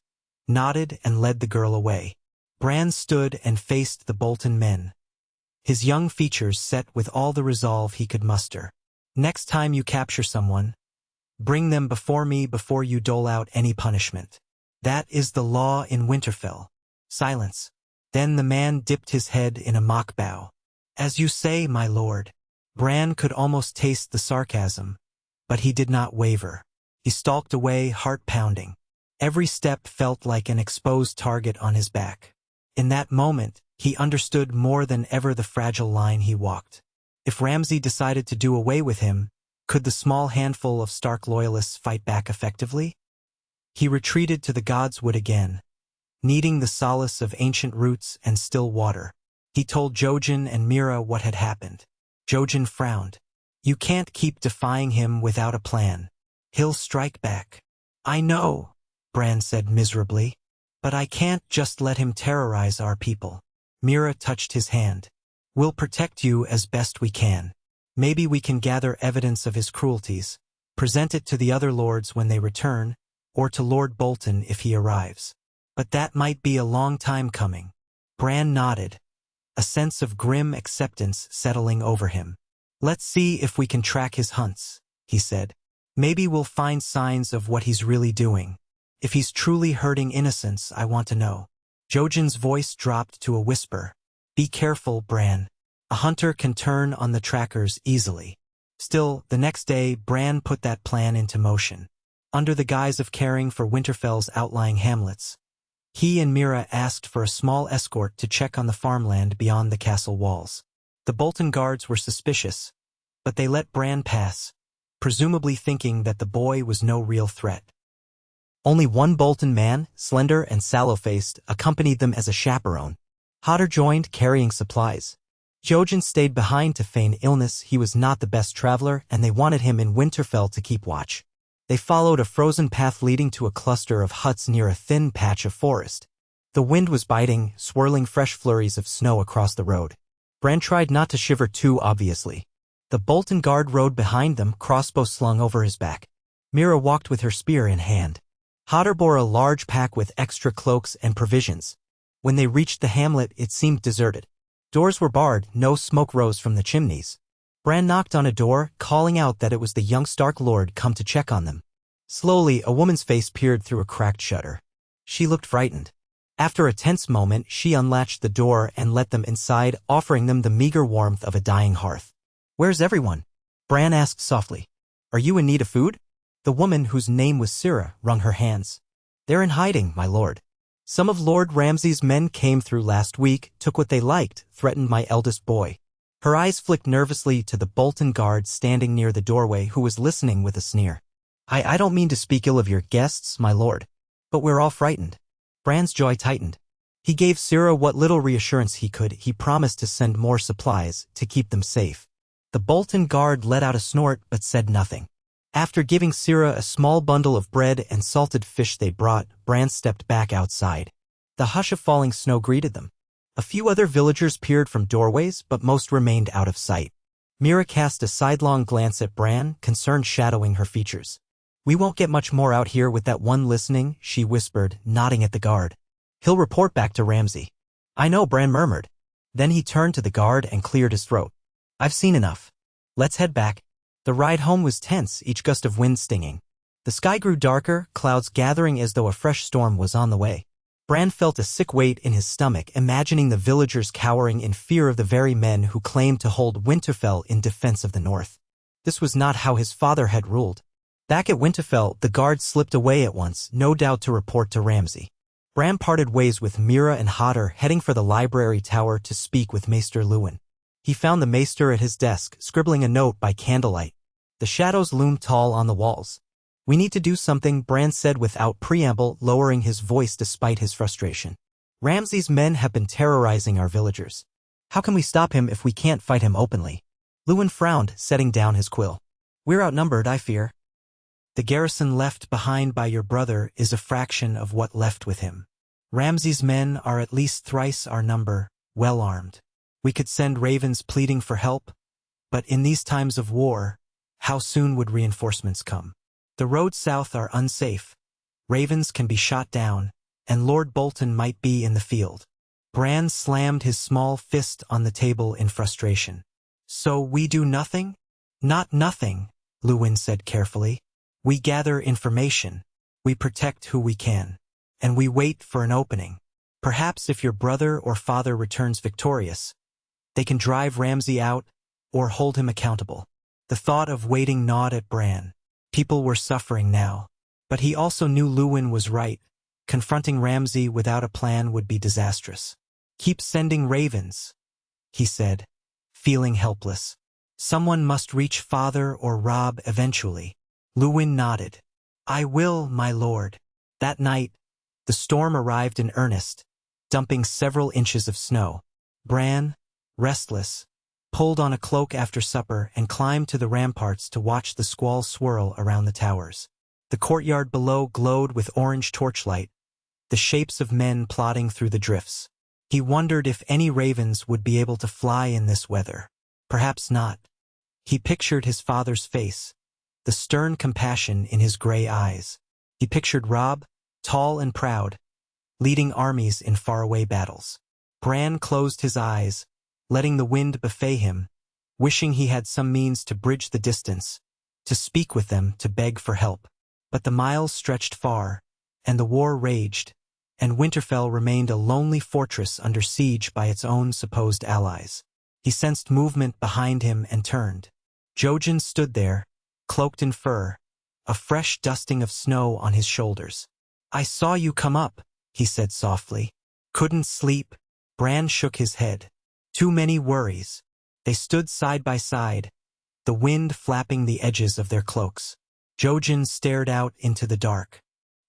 nodded and led the girl away. Bran stood and faced the Bolton men, his young features set with all the resolve he could muster. Next time you capture someone, bring them before me before you dole out any punishment. That is the law in Winterfell. Silence. Then the man dipped his head in a mock bow. As you say, my lord. Bran could almost taste the sarcasm, but he did not waver. He stalked away, heart pounding. Every step felt like an exposed target on his back. In that moment, he understood more than ever the fragile line he walked. If Ramsay decided to do away with him, could the small handful of Stark loyalists fight back effectively? He retreated to the Godswood again, needing the solace of ancient roots and still water. He told Jojen and Meera what had happened. Jojen frowned. You can't keep defying him without a plan. He'll strike back. I know, Bran said miserably, but I can't just let him terrorize our people. Meera touched his hand. We'll protect you as best we can. Maybe we can gather evidence of his cruelties, present it to the other lords when they return, or to Lord Bolton if he arrives. But that might be a long time coming. Bran nodded, a sense of grim acceptance settling over him. Let's see if we can track his hunts, he said. Maybe we'll find signs of what he's really doing. If he's truly hurting innocents, I want to know. Jojen's voice dropped to a whisper. Be careful, Bran. A hunter can turn on the trackers easily. Still, the next day, Bran put that plan into motion. Under the guise of caring for Winterfell's outlying hamlets, he and Meera asked for a small escort to check on the farmland beyond the castle walls. The Bolton guards were suspicious, but they let Bran pass, presumably thinking that the boy was no real threat. Only one Bolton man, slender and sallow-faced, accompanied them as a chaperone. Hodder joined, carrying supplies. Jojen stayed behind to feign illness. He was not the best traveler, and they wanted him in Winterfell to keep watch. They followed a frozen path leading to a cluster of huts near a thin patch of forest. The wind was biting, swirling fresh flurries of snow across the road. Bran tried not to shiver too obviously. The Bolton guard rode behind them, crossbow slung over his back. Meera walked with her spear in hand. Hodder bore a large pack with extra cloaks and provisions. When they reached the hamlet, it seemed deserted. Doors were barred, no smoke rose from the chimneys. Bran knocked on a door, calling out that it was the young Stark Lord come to check on them. Slowly, a woman's face peered through a cracked shutter. She looked frightened. After a tense moment, she unlatched the door and let them inside, offering them the meager warmth of a dying hearth. Where's everyone? Bran asked softly. Are you in need of food? The woman, whose name was Sira, wrung her hands. They're in hiding, my lord. Some of Lord Ramsay's men came through last week, took what they liked, threatened my eldest boy. Her eyes flicked nervously to the Bolton guard standing near the doorway, who was listening with a sneer. I don't mean to speak ill of your guests, my lord, but we're all frightened. Bran's jaw tightened. He gave Sira what little reassurance he could. He promised to send more supplies to keep them safe. The Bolton guard let out a snort but said nothing. After giving Sira a small bundle of bread and salted fish they brought, Bran stepped back outside. The hush of falling snow greeted them. A few other villagers peered from doorways, but most remained out of sight. Meera cast a sidelong glance at Bran, concern shadowing her features. We won't get much more out here with that one listening, she whispered, nodding at the guard. He'll report back to Ramsay. I know, Bran murmured. Then he turned to the guard and cleared his throat. I've seen enough. Let's head back. The ride home was tense, each gust of wind stinging. The sky grew darker, clouds gathering as though a fresh storm was on the way. Bran felt a sick weight in his stomach, imagining the villagers cowering in fear of the very men who claimed to hold Winterfell in defense of the north. This was not how his father had ruled. Back at Winterfell, the guard slipped away at once, no doubt to report to Ramsay. Bran parted ways with Meera and Hodder, heading for the library tower to speak with Maester Luwin. He found the maester at his desk, scribbling a note by candlelight. The shadows loomed tall on the walls. We need to do something, Bran said without preamble, lowering his voice despite his frustration. Ramsay's men have been terrorizing our villagers. How can we stop him if we can't fight him openly? Luwin frowned, setting down his quill. We're outnumbered, I fear. The garrison left behind by your brother is a fraction of what left with him. Ramsay's men are at least thrice our number, well armed. We could send ravens pleading for help, but in these times of war, how soon would reinforcements come? The roads south are unsafe. Ravens can be shot down, and Lord Bolton might be in the field. Bran slammed his small fist on the table in frustration. So we do nothing? Not nothing, Luwin said carefully. We gather information, we protect who we can, and we wait for an opening. Perhaps if your brother or father returns victorious, they can drive Ramsay out or hold him accountable. The thought of waiting gnawed at Bran. People were suffering now. But he also knew Luwin was right. Confronting Ramsay without a plan would be disastrous. Keep sending ravens, he said, feeling helpless. Someone must reach Father or Robb eventually. Luwin nodded. I will, my lord. That night, the storm arrived in earnest, dumping several inches of snow. Bran, restless, pulled on a cloak after supper and climbed to the ramparts to watch the squall swirl around the towers. The courtyard below glowed with orange torchlight, the shapes of men plodding through the drifts. He wondered if any ravens would be able to fly in this weather. Perhaps not. He pictured his father's face, the stern compassion in his gray eyes. He pictured Robb, tall and proud, leading armies in faraway battles. Bran closed his eyes, letting the wind buffet him, wishing he had some means to bridge the distance, to speak with them, to beg for help. But the miles stretched far, and the war raged, and Winterfell remained a lonely fortress under siege by its own supposed allies. He sensed movement behind him and turned. Jojen stood there, cloaked in fur, a fresh dusting of snow on his shoulders. I saw you come up, he said softly. Couldn't sleep. Bran shook his head. Too many worries. They stood side by side, the wind flapping the edges of their cloaks. Jojen stared out into the dark.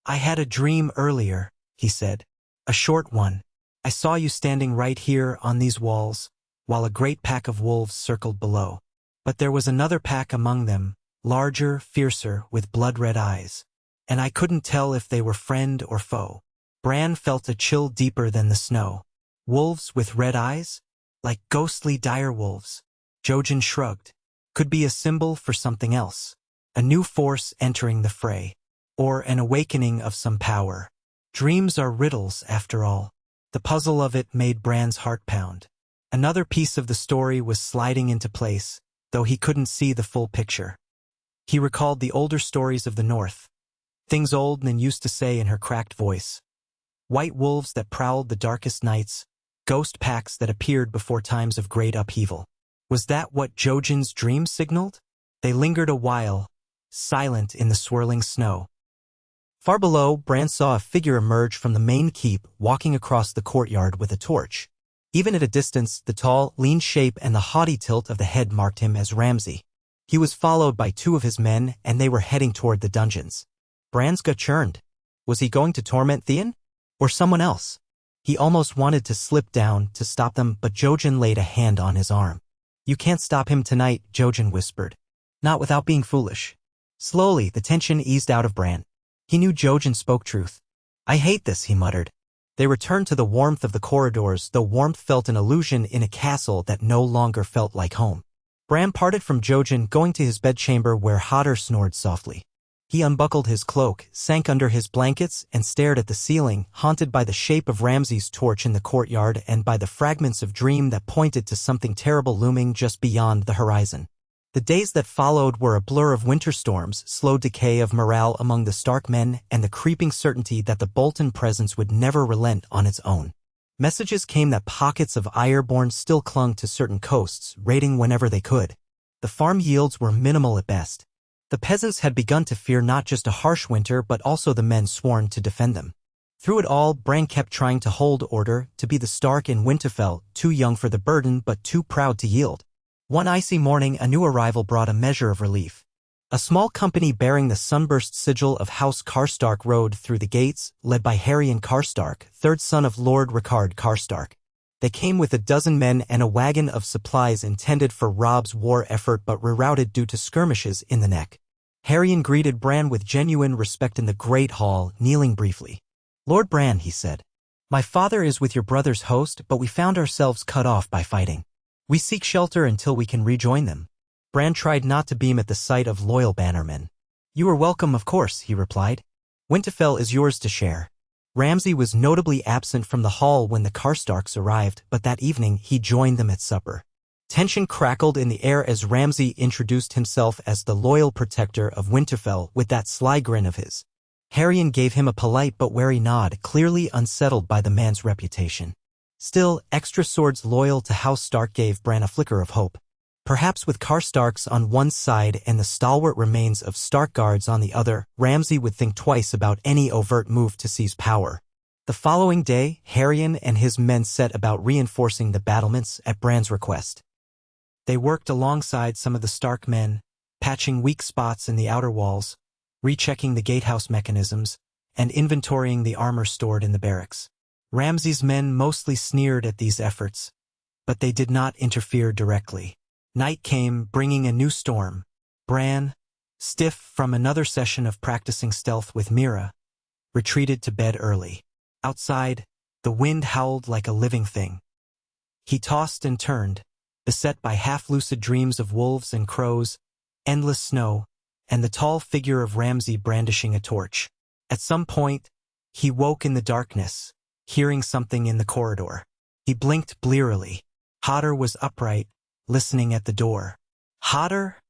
I had a dream earlier, he said. A short one. I saw you standing right here on these walls, while a great pack of wolves circled below. But there was another pack among them, larger, fiercer, with blood-red eyes. And I couldn't tell if they were friend or foe. Bran felt a chill deeper than the snow. Wolves with red eyes? Like ghostly dire wolves. Jojen shrugged. Could be a symbol for something else. A new force entering the fray. Or an awakening of some power. Dreams are riddles, after all. The puzzle of it made Bran's heart pound. Another piece of the story was sliding into place, though he couldn't see the full picture. He recalled the older stories of the North. Things old Nan used to say in her cracked voice. White wolves that prowled the darkest nights, ghost packs that appeared before times of great upheaval. Was that what Jojen's dream signaled? They lingered a while, silent in the swirling snow. Far below, Bran saw a figure emerge from the main keep, walking across the courtyard with a torch. Even at a distance, the tall, lean shape and the haughty tilt of the head marked him as Ramsay. He was followed by two of his men, and they were heading toward the dungeons. Bran's gut churned. Was he going to torment Theon? Or someone else? He almost wanted to slip down to stop them, but Jojen laid a hand on his arm. You can't stop him tonight, Jojen whispered. Not without being foolish. Slowly, the tension eased out of Bran. He knew Jojen spoke truth. I hate this, he muttered. They returned to the warmth of the corridors, though warmth felt an illusion in a castle that no longer felt like home. Bran parted from Jojen, going to his bedchamber where Hodder snored softly. He unbuckled his cloak, sank under his blankets, and stared at the ceiling, haunted by the shape of Ramsay's torch in the courtyard and by the fragments of dream that pointed to something terrible looming just beyond the horizon. The days that followed were a blur of winter storms, slow decay of morale among the Stark men, and the creeping certainty that the Bolton presence would never relent on its own. Messages came that pockets of Ironborn still clung to certain coasts, raiding whenever they could. The farm yields were minimal at best. The peasants had begun to fear not just a harsh winter but also the men sworn to defend them. Through it all, Bran kept trying to hold order, to be the Stark in Winterfell, too young for the burden but too proud to yield. One icy morning, a new arrival brought a measure of relief. A small company bearing the sunburst sigil of House Karstark rode through the gates, led by Harrion Karstark, third son of Lord Rickard Karstark. They came with a dozen men and a wagon of supplies intended for Robb's war effort but rerouted due to skirmishes in the neck. Harrion greeted Bran with genuine respect in the great hall, kneeling briefly. Lord Bran, he said, my father is with your brother's host, but we found ourselves cut off by fighting. We seek shelter until we can rejoin them. Bran tried not to beam at the sight of loyal bannermen. You are welcome, of course, he replied. Winterfell is yours to share. Ramsay was notably absent from the hall when the Karstarks arrived, but that evening he joined them at supper. Tension crackled in the air as Ramsay introduced himself as the loyal protector of Winterfell with that sly grin of his. Harrion gave him a polite but wary nod, clearly unsettled by the man's reputation. Still, extra swords loyal to House Stark gave Bran a flicker of hope. Perhaps with Karstarks on one side and the stalwart remains of Stark guards on the other, Ramsay would think twice about any overt move to seize power. The following day, Harrion and his men set about reinforcing the battlements at Bran's request. They worked alongside some of the Stark men, patching weak spots in the outer walls, rechecking the gatehouse mechanisms, and inventorying the armor stored in the barracks. Ramsay's men mostly sneered at these efforts, but they did not interfere directly. Night came, bringing a new storm. Bran, stiff from another session of practicing stealth with Mira, retreated to bed early. Outside, the wind howled like a living thing. He tossed and turned, beset by half-lucid dreams of wolves and crows, endless snow, and the tall figure of Ramsay brandishing a torch. At some point, he woke in the darkness, hearing something in the corridor. He blinked blearily. Hodder was upright, listening at the door. "Hodder?"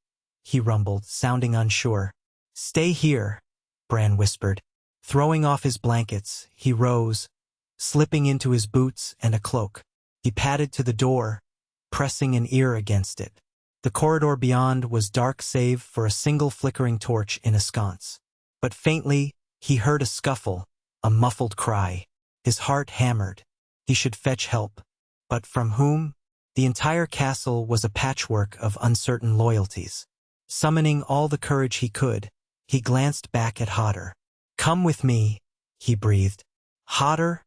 he rumbled, sounding unsure. "Stay here," Bran whispered. Throwing off his blankets, he rose, slipping into his boots and a cloak. He padded to the door, pressing an ear against it. The corridor beyond was dark save for a single flickering torch in a sconce. But faintly, he heard a scuffle, a muffled cry. His heart hammered. He should fetch help. But from whom? The entire castle was a patchwork of uncertain loyalties. Summoning all the courage he could, he glanced back at Hodder. "Come with me," he breathed. "Hodder?"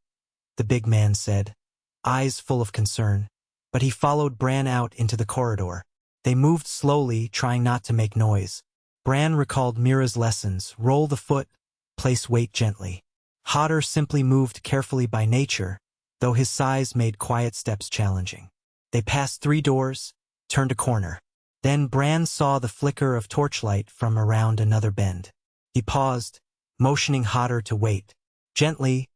the big man said, eyes full of concern. But he followed Bran out into the corridor. They moved slowly, trying not to make noise. Bran recalled Mira's lessons: roll the foot, place weight gently. Hodder simply moved carefully by nature, though his size made quiet steps challenging. They passed 3 doors, turned a corner. Then Bran saw the flicker of torchlight from around another bend. He paused, motioning Hodder to wait. Gently,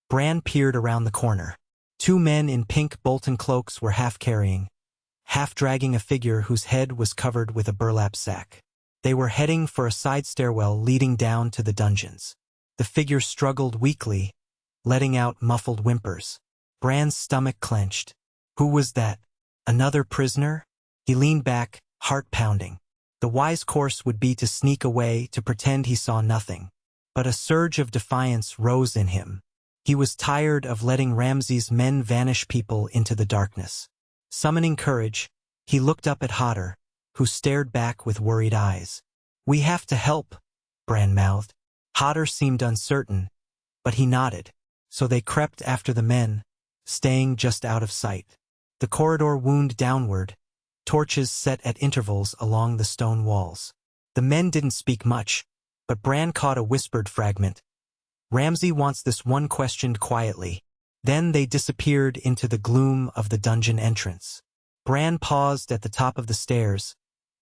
Bran peered around the corner. 2 men in pink Bolton cloaks were half-carrying, half-dragging a figure whose head was covered with a burlap sack. They were heading for a side stairwell leading down to the dungeons. The figure struggled weakly, letting out muffled whimpers. Bran's stomach clenched. Who was that? Another prisoner? He leaned back, heart pounding. The wise course would be to sneak away, to pretend he saw nothing. But a surge of defiance rose in him. He was tired of letting Ramsay's men vanish people into the darkness. Summoning courage, he looked up at Hodder, who stared back with worried eyes. "We have to help," Bran mouthed. Hodder seemed uncertain, but he nodded. So they crept after the men, staying just out of sight. The corridor wound downward, torches set at intervals along the stone walls. The men didn't speak much, but Bran caught a whispered fragment. "Ramsay wants this one questioned quietly." Then they disappeared into the gloom of the dungeon entrance. Bran paused at the top of the stairs,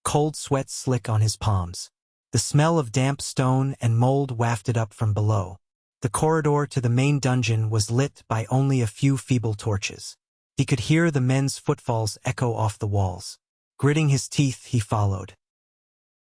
cold sweat slick on his palms. The smell of damp stone and mold wafted up from below. The corridor to the main dungeon was lit by only a few feeble torches. He could hear the men's footfalls echo off the walls. Gritting his teeth, he followed.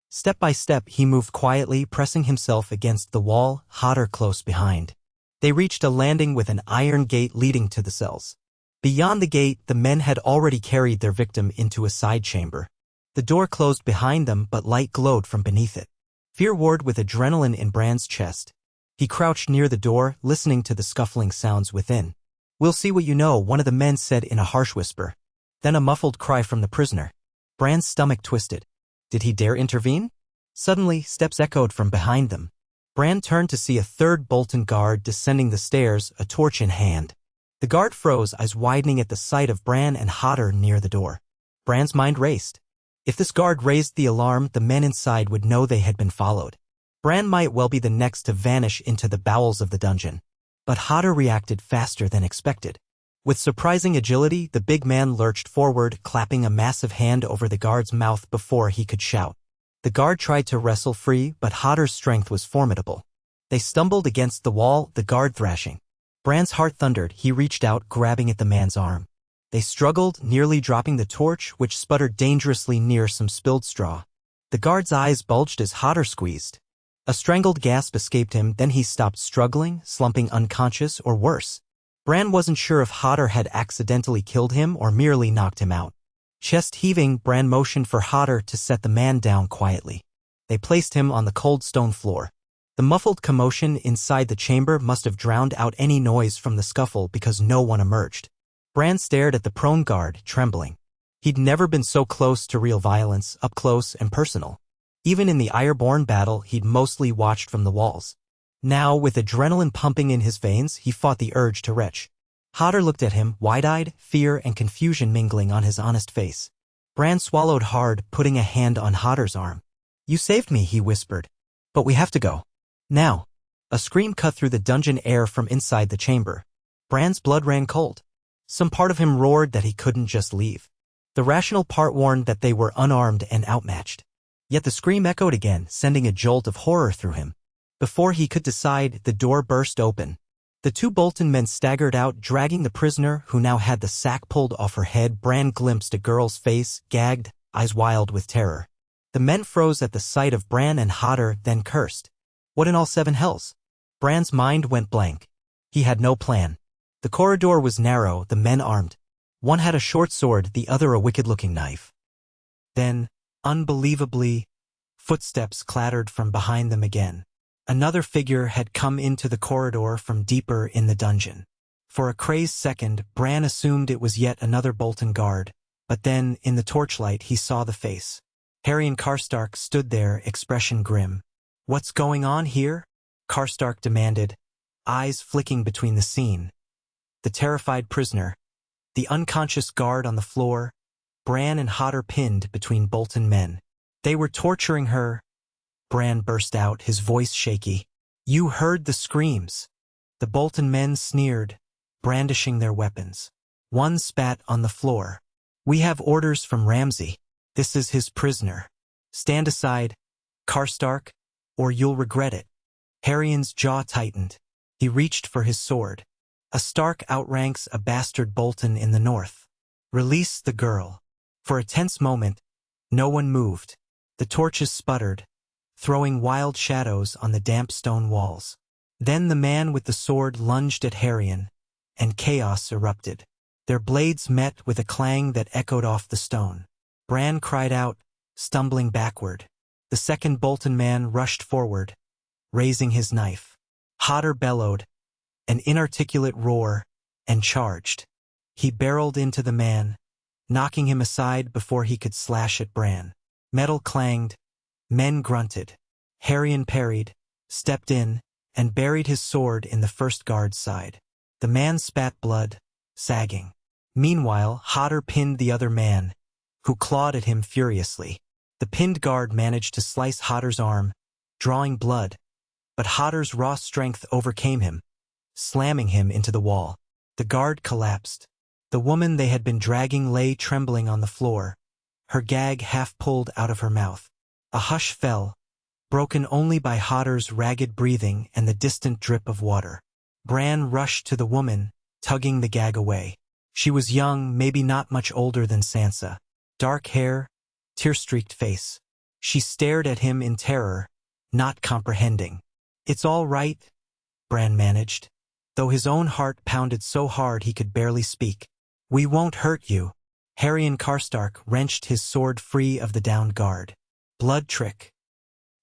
Step by step, he moved quietly, pressing himself against the wall, Hodder close behind. They reached a landing with an iron gate leading to the cells. Beyond the gate, the men had already carried their victim into a side chamber. The door closed behind them, but light glowed from beneath it. Fear warred with adrenaline in Bran's chest. He crouched near the door, listening to the scuffling sounds within. "We'll see what you know," one of the men said in a harsh whisper. Then a muffled cry from the prisoner. Bran's stomach twisted. Did he dare intervene? Suddenly, steps echoed from behind them. Bran turned to see a third Bolton guard descending the stairs, a torch in hand. The guard froze, eyes widening at the sight of Bran and Hodder near the door. Bran's mind raced. If this guard raised the alarm, the men inside would know they had been followed. Bran might well be the next to vanish into the bowels of the dungeon. But Hodder reacted faster than expected. With surprising agility, the big man lurched forward, clapping a massive hand over the guard's mouth before he could shout. The guard tried to wrestle free, but Hodder's strength was formidable. They stumbled against the wall, the guard thrashing. Bran's heart thundered. He reached out, grabbing at the man's arm. They struggled, nearly dropping the torch, which sputtered dangerously near some spilled straw. The guard's eyes bulged as Hodder squeezed. A strangled gasp escaped him, then he stopped struggling, slumping unconscious, or worse. Bran wasn't sure if Hodder had accidentally killed him or merely knocked him out. Chest heaving, Bran motioned for Hodder to set the man down quietly. They placed him on the cold stone floor. The muffled commotion inside the chamber must have drowned out any noise from the scuffle because no one emerged. Bran stared at the prone guard, trembling. He'd never been so close to real violence, up close and personal. Even in the Ironborn battle, he'd mostly watched from the walls. Now, with adrenaline pumping in his veins, he fought the urge to retch. Hodder looked at him, wide-eyed, fear and confusion mingling on his honest face. Bran swallowed hard, putting a hand on Hodder's arm. "You saved me," he whispered. "But we have to go. Now." A scream cut through the dungeon air from inside the chamber. Bran's blood ran cold. Some part of him roared that he couldn't just leave. The rational part warned that they were unarmed and outmatched. Yet the scream echoed again, sending a jolt of horror through him. Before he could decide, the door burst open. The two Bolton men staggered out, dragging the prisoner, who now had the sack pulled off her head. Bran glimpsed a girl's face, gagged, eyes wild with terror. The men froze at the sight of Bran and Hodder, then cursed. What in all seven hells? Bran's mind went blank. He had no plan. The corridor was narrow, the men armed. One had a short sword, the other a wicked-looking knife. Then, unbelievably, footsteps clattered from behind them again. Another figure had come into the corridor from deeper in the dungeon. For a crazed second, Bran assumed it was yet another Bolton guard, but then, in the torchlight, he saw the face. Haryon Karstark stood there, expression grim. "What's going on here?" Karstark demanded, eyes flicking between the scene. The terrified prisoner, the unconscious guard on the floor, Bran and Hodder pinned between Bolton men. "They were torturing her," Bran burst out, his voice shaky. "You heard the screams." The Bolton men sneered, brandishing their weapons. One spat on the floor. "We have orders from Ramsay. This is his prisoner. Stand aside, Karstark, or you'll regret it." Haryon's jaw tightened. He reached for his sword. "A Stark outranks a bastard Bolton in the north. Release the girl." For a tense moment, no one moved. The torches sputtered, throwing wild shadows on the damp stone walls. Then the man with the sword lunged at Haryon, and chaos erupted. Their blades met with a clang that echoed off the stone. Bran cried out, stumbling backward. The second Bolton man rushed forward, raising his knife. Hodder bellowed, an inarticulate roar, and charged. He barreled into the man, knocking him aside before he could slash at Bran. Metal clanged, men grunted. Haryon parried, stepped in, and buried his sword in the first guard's side. The man spat blood, sagging. Meanwhile, Hodder pinned the other man, who clawed at him furiously. The pinned guard managed to slice Hodder's arm, drawing blood, but Hodder's raw strength overcame him, slamming him into the wall. The guard collapsed. The woman they had been dragging lay trembling on the floor, her gag half pulled out of her mouth. A hush fell, broken only by Hodder's ragged breathing and the distant drip of water. Bran rushed to the woman, tugging the gag away. She was young, maybe not much older than Sansa. Dark hair, tear-streaked face. She stared at him in terror, not comprehending. "It's all right," Bran managed, though his own heart pounded so hard he could barely speak. "We won't hurt you." Haryon Karstark wrenched his sword free of the downed guard. "Blood trick."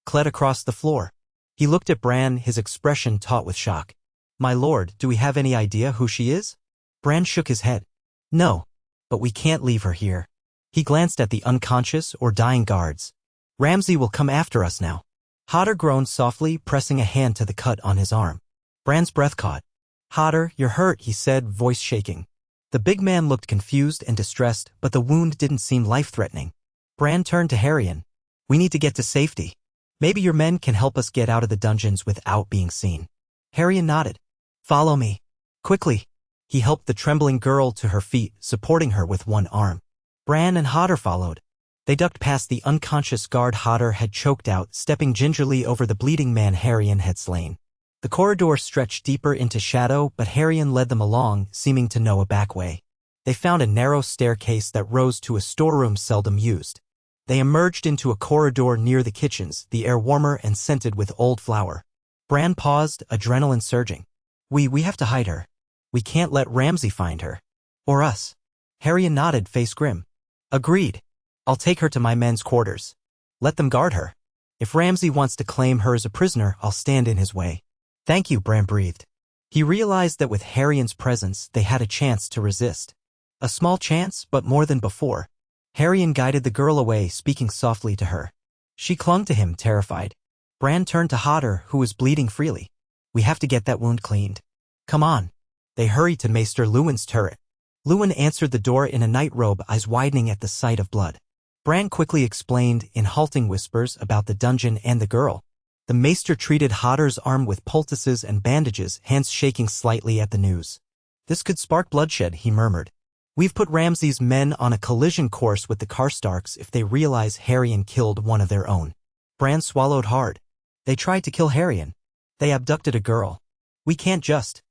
Cled across the floor. He looked at Bran, his expression taut with shock. "My lord, do we have any idea who she is?" Bran shook his head. "No, but we can't leave her here." He glanced at the unconscious or dying guards. "Ramsay will come after us now." Hodder groaned softly, pressing a hand to the cut on his arm. Bran's breath caught. "Hodder, you're hurt," he said, voice shaking. The big man looked confused and distressed, but the wound didn't seem life-threatening. Bran turned to Haryon. "We need to get to safety. Maybe your men can help us get out of the dungeons without being seen." Haryon nodded. "Follow me. Quickly." He helped the trembling girl to her feet, supporting her with one arm. Bran and Hodder followed. They ducked past the unconscious guard Hodder had choked out, stepping gingerly over the bleeding man Haryon had slain. The corridor stretched deeper into shadow, but Harrion led them along, seeming to know a back way. They found a narrow staircase that rose to a storeroom seldom used. They emerged into a corridor near the kitchens, the air warmer and scented with old flour. Bran paused, adrenaline surging. We have to hide her. We can't let Ramsay find her. Or us. Harrion nodded, face grim. Agreed. I'll take her to my men's quarters. Let them guard her. If Ramsay wants to claim her as a prisoner, I'll stand in his way. Thank you, Bran breathed. He realized that with Harrion's presence, they had a chance to resist. A small chance, but more than before. Harrion guided the girl away, speaking softly to her. She clung to him, terrified. Bran turned to Hodder, who was bleeding freely. We have to get that wound cleaned. Come on. They hurried to Maester Luwin's turret. Luwin answered the door in a nightrobe, eyes widening at the sight of blood. Bran quickly explained, in halting whispers, about the dungeon and the girl. The Maester treated Hodder's arm with poultices and bandages, hands shaking slightly at the news. This could spark bloodshed, he murmured. We've put Ramsay's men on a collision course with the Karstarks if they realize Harrion killed one of their own. Bran swallowed hard. They tried to kill Harrion. They abducted a girl. We can't just...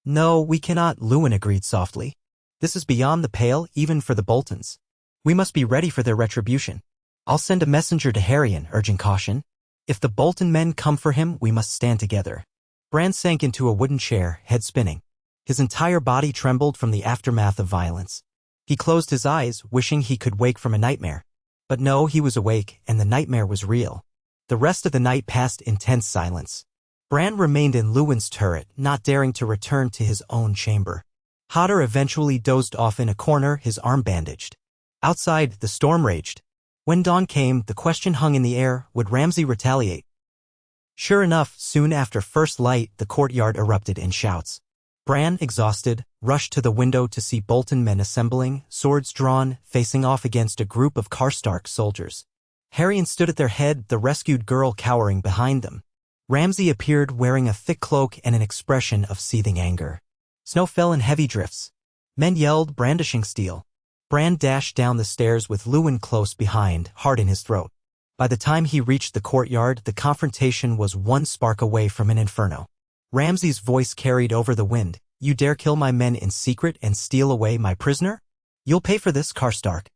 No, we cannot, Luwin agreed softly. This is beyond the pale, even for the Boltons. We must be ready for their retribution. I'll send a messenger to Harrion, urging caution. If the Bolton men come for him, we must stand together. Bran sank into a wooden chair, head spinning. His entire body trembled from the aftermath of violence. He closed his eyes, wishing he could wake from a nightmare. But no, he was awake, and the nightmare was real. The rest of the night passed in tense silence. Bran remained in Luwin's turret, not daring to return to his own chamber. Hodder eventually dozed off in a corner, his arm bandaged. Outside, the storm raged. When dawn came, the question hung in the air, would Ramsay retaliate? Sure enough, soon after first light, the courtyard erupted in shouts. Bran, exhausted, rushed to the window to see Bolton men assembling, swords drawn, facing off against a group of Karstark soldiers. Harrion stood at their head, the rescued girl cowering behind them. Ramsay appeared wearing a thick cloak and an expression of seething anger. Snow fell in heavy drifts. Men yelled, brandishing steel. Bran dashed down the stairs with Luwin close behind, heart in his throat. By the time he reached the courtyard, the confrontation was one spark away from an inferno. Ramsay's voice carried over the wind. You dare kill my men in secret and steal away my prisoner? You'll pay for this, Karstark.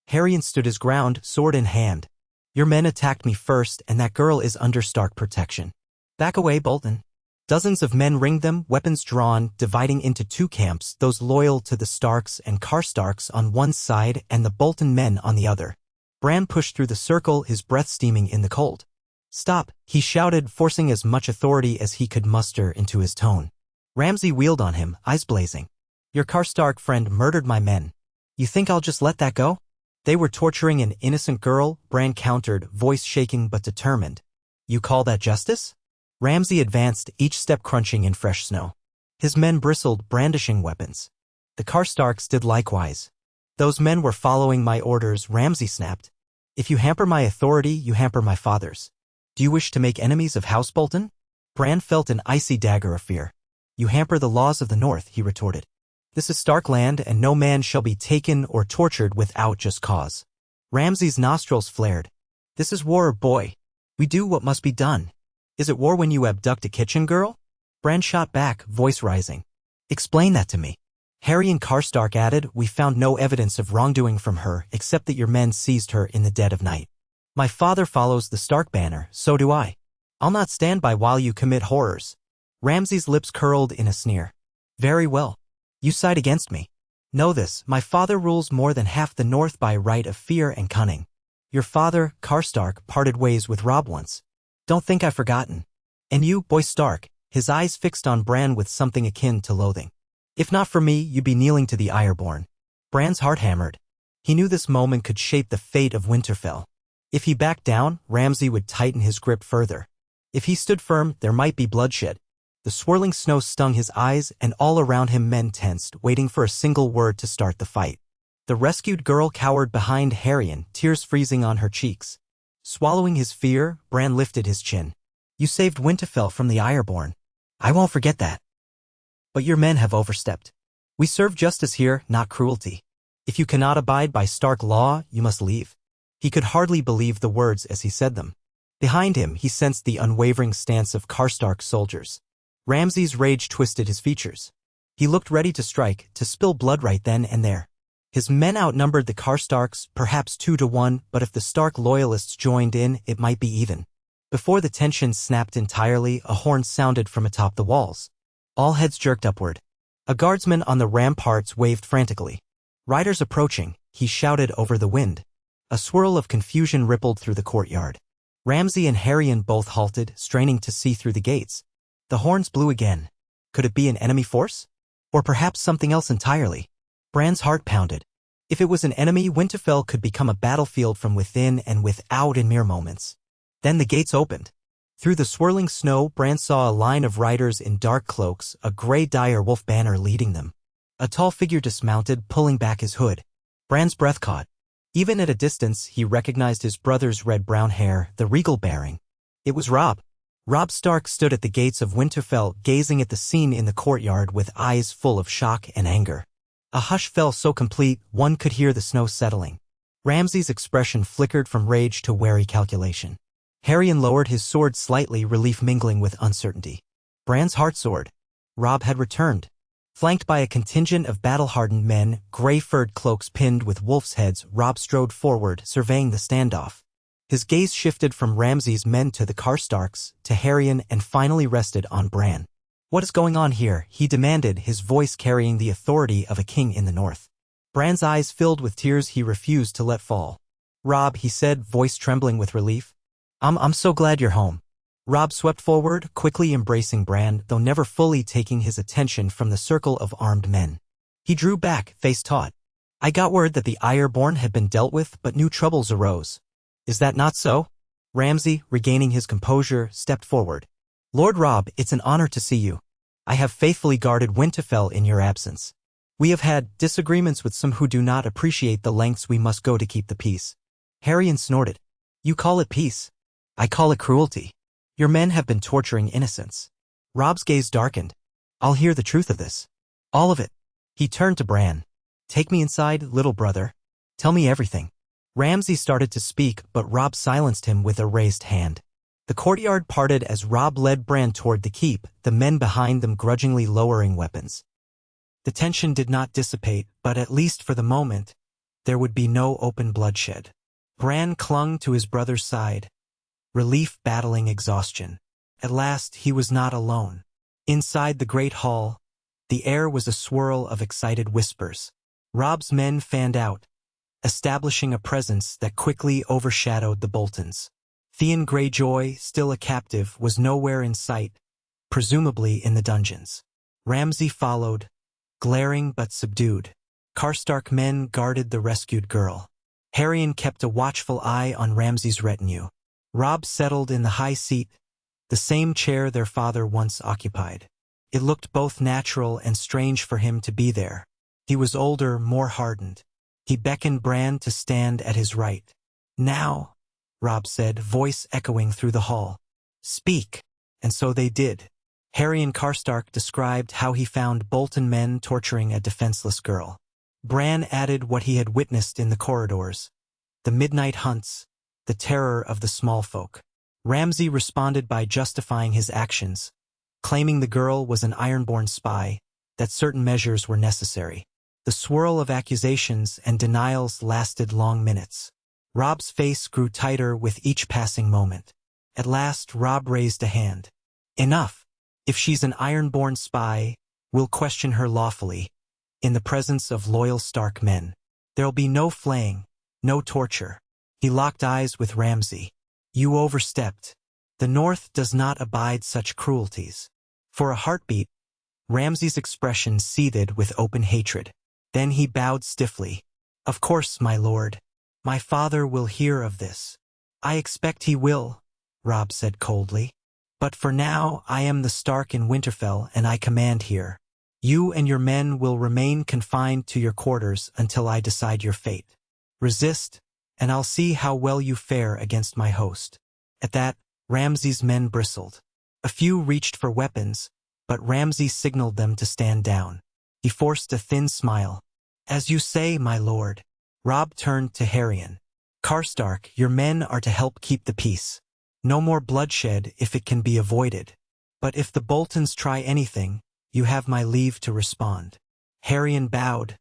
Harrion stood his ground, sword in hand. Your men attacked me first, and that girl is under Stark protection. Back away, Bolton. Dozens of men ringed them, weapons drawn, dividing into two camps, those loyal to the Starks and Karstarks on one side and the Bolton men on the other. Bran pushed through the circle, his breath steaming in the cold. Stop, he shouted, forcing as much authority as he could muster into his tone. Ramsay wheeled on him, eyes blazing. Your Karstark friend murdered my men. You think I'll just let that go? They were torturing an innocent girl, Bran countered, voice shaking but determined. You call that justice? Ramsay advanced, each step crunching in fresh snow. His men bristled, brandishing weapons. The Karstarks did likewise. Those men were following my orders, Ramsay snapped. If you hamper my authority, you hamper my father's. Do you wish to make enemies of House Bolton? Bran felt an icy dagger of fear. You hamper the laws of the North, he retorted. This is Stark land, and no man shall be taken or tortured without just cause. Ramsay's nostrils flared. This is war, boy. We do what must be done. Is it war when you abduct a kitchen girl? Bran shot back, voice rising. Explain that to me. Harrion Karstark added, we found no evidence of wrongdoing from her except that your men seized her in the dead of night. My father follows the Stark banner, so do I. I'll not stand by while you commit horrors. Ramsay's lips curled in a sneer. Very well. You side against me. Know this, my father rules more than half the North by right of fear and cunning. Your father, Karstark, parted ways with Robb once. Don't think I've forgotten. And you, boy Stark, his eyes fixed on Bran with something akin to loathing. If not for me, you'd be kneeling to the Ironborn. Bran's heart hammered. He knew this moment could shape the fate of Winterfell. If he backed down, Ramsay would tighten his grip further. If he stood firm, there might be bloodshed. The swirling snow stung his eyes, and all around him men tensed, waiting for a single word to start the fight. The rescued girl cowered behind Harrion, tears freezing on her cheeks. Swallowing his fear, Bran lifted his chin. You saved Winterfell from the Ironborn. I won't forget that. But your men have overstepped. We serve justice here, not cruelty. If you cannot abide by Stark law, you must leave. He could hardly believe the words as he said them. Behind him, he sensed the unwavering stance of Karstark soldiers. Ramsay's rage twisted his features. He looked ready to strike, to spill blood right then and there. His men outnumbered the Karstarks, perhaps 2-1, but if the Stark loyalists joined in, it might be even. Before the tension snapped entirely, a horn sounded from atop the walls. All heads jerked upward. A guardsman on the ramparts waved frantically. "Riders approaching," he shouted over the wind. A swirl of confusion rippled through the courtyard. Ramsay and Haryon both halted, straining to see through the gates. The horns blew again. Could it be an enemy force? Or perhaps something else entirely? Bran's heart pounded. If it was an enemy, Winterfell could become a battlefield from within and without in mere moments. Then the gates opened. Through the swirling snow, Bran saw a line of riders in dark cloaks, a gray dire wolf banner leading them. A tall figure dismounted, pulling back his hood. Bran's breath caught. Even at a distance, he recognized his brother's red-brown hair, the regal bearing. It was Robb. Robb Stark stood at the gates of Winterfell, gazing at the scene in the courtyard with eyes full of shock and anger. A hush fell so complete, one could hear the snow settling. Ramsay's expression flickered from rage to wary calculation. Haryon lowered his sword slightly, relief mingling with uncertainty. Bran's heart soared. Robb had returned. Flanked by a contingent of battle-hardened men, gray-furred cloaks pinned with wolves' heads, Robb strode forward, surveying the standoff. His gaze shifted from Ramsay's men to the Karstarks, to Haryon, and finally rested on Bran. "What is going on here?" he demanded, his voice carrying the authority of a king in the north. Bran's eyes filled with tears he refused to let fall. "Robb," he said, voice trembling with relief. I'm so glad you're home." Robb swept forward, quickly embracing Bran, though never fully taking his attention from the circle of armed men. He drew back, face taut. "I got word that the Ironborn had been dealt with, but new troubles arose. Is that not so?" Ramsay, regaining his composure, stepped forward. "Lord Robb, it's an honor to see you. I have faithfully guarded Winterfell in your absence. We have had disagreements with some who do not appreciate the lengths we must go to keep the peace." Haryon snorted. "You call it peace? I call it cruelty. Your men have been torturing innocents." Robb's gaze darkened. "I'll hear the truth of this. All of it." He turned to Bran. "Take me inside, little brother. Tell me everything." Ramsay started to speak, but Robb silenced him with a raised hand. The courtyard parted as Robb led Bran toward the keep, the men behind them grudgingly lowering weapons. The tension did not dissipate, but at least for the moment, there would be no open bloodshed. Bran clung to his brother's side, relief battling exhaustion. At last, he was not alone. Inside the great hall, the air was a swirl of excited whispers. Robb's men fanned out, establishing a presence that quickly overshadowed the Boltons. Theon Greyjoy, still a captive, was nowhere in sight, presumably in the dungeons. Ramsay followed, glaring but subdued. Karstark men guarded the rescued girl. Haryon kept a watchful eye on Ramsay's retinue. Robb settled in the high seat, the same chair their father once occupied. It looked both natural and strange for him to be there. He was older, more hardened. He beckoned Bran to stand at his right. "Now," Robb said, voice echoing through the hall. "Speak." And so they did. Haryon Karstark described how he found Bolton men torturing a defenseless girl. Bran added what he had witnessed in the corridors, the midnight hunts, the terror of the small folk. Ramsay responded by justifying his actions, claiming the girl was an Ironborn spy, that certain measures were necessary. The swirl of accusations and denials lasted long minutes. Robb's face grew tighter with each passing moment. At last, Robb raised a hand. "Enough. If she's an Ironborn spy, we'll question her lawfully, in the presence of loyal Stark men. There'll be no flaying, no torture." He locked eyes with Ramsay. "You overstepped. The North does not abide such cruelties." For a heartbeat, Ramsay's expression seethed with open hatred. Then he bowed stiffly. "Of course, my lord. My father will hear of this." "I expect he will," Robb said coldly. "But for now, I am the Stark in Winterfell, and I command here. You and your men will remain confined to your quarters until I decide your fate. Resist, and I'll see how well you fare against my host." At that, Ramsay's men bristled. A few reached for weapons, but Ramsay signaled them to stand down. He forced a thin smile. "As you say, my lord." Robb turned to Haryon. "Karstark, your men are to help keep the peace. No more bloodshed if it can be avoided. But if the Boltons try anything, you have my leave to respond. Harrion bowed,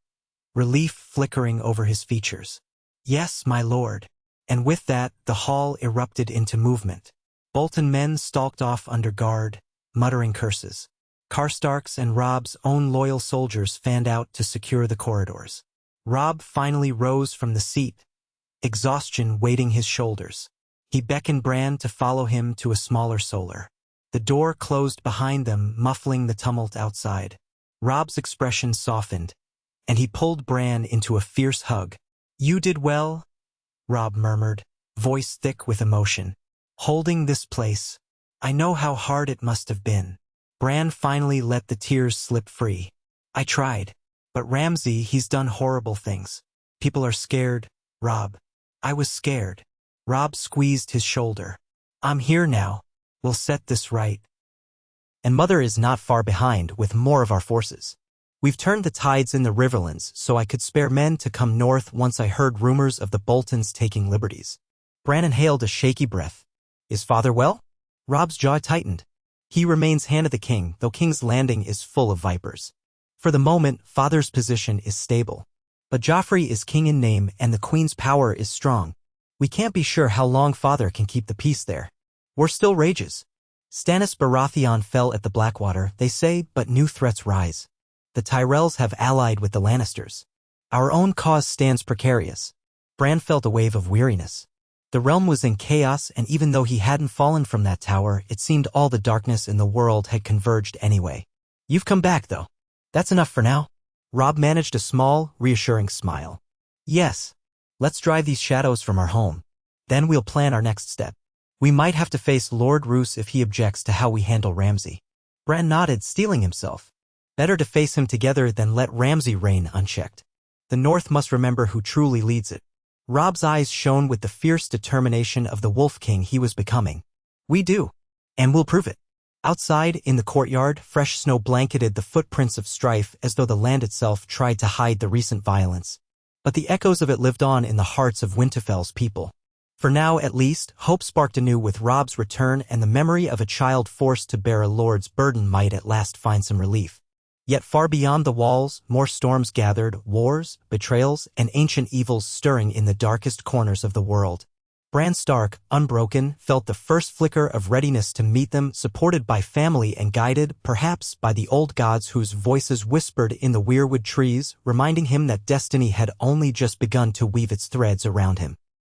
relief flickering over his features. Yes, my lord. And with that, the hall erupted into movement. Bolton men stalked off under guard, muttering curses. Karstark's and Robb's own loyal soldiers fanned out to secure the corridors. Robb finally rose from the seat, exhaustion weighting his shoulders. He beckoned Bran to follow him to a smaller solar. The door closed behind them, muffling the tumult outside. Robb's expression softened, and he pulled Bran into a fierce hug. You did well, Robb murmured, voice thick with emotion. Holding this place. I know how hard it must have been. Bran finally let the tears slip free. I tried. But Ramsay, he's done horrible things. People are scared, Robb. I was scared. Robb squeezed his shoulder. I'm here now. We'll set this right. And Mother is not far behind with more of our forces. We've turned the tides in the Riverlands so I could spare men to come north once I heard rumors of the Boltons taking liberties. Bran inhaled a shaky breath. Is father well? Robb's jaw tightened. He remains hand of the king, though King's Landing is full of vipers. For the moment, father's position is stable. But Joffrey is king in name and the queen's power is strong. We can't be sure how long father can keep the peace there. War still rages. Stannis Baratheon fell at the Blackwater, they say, but new threats rise. The Tyrells have allied with the Lannisters. Our own cause stands precarious. Bran felt a wave of weariness. The realm was in chaos, and even though he hadn't fallen from that tower, it seemed all the darkness in the world had converged anyway. You've come back, though. That's enough for now. Robb managed a small, reassuring smile. Yes. Let's drive these shadows from our home. Then we'll plan our next step. We might have to face Lord Roose if he objects to how we handle Ramsay. Bran nodded, steeling himself. Better to face him together than let Ramsay reign unchecked. The North must remember who truly leads it. Robb's eyes shone with the fierce determination of the Wolf King he was becoming. We do. And we'll prove it. Outside, in the courtyard, fresh snow blanketed the footprints of strife as though the land itself tried to hide the recent violence. But the echoes of it lived on in the hearts of Winterfell's people. For now, at least, hope sparked anew with Robb's return, and the memory of a child forced to bear a lord's burden might at last find some relief. Yet far beyond the walls, more storms gathered, wars, betrayals, and ancient evils stirring in the darkest corners of the world. Bran Stark, unbroken, felt the first flicker of readiness to meet them, supported by family and guided, perhaps, by the old gods whose voices whispered in the weirwood trees, reminding him that destiny had only just begun to weave its threads around him.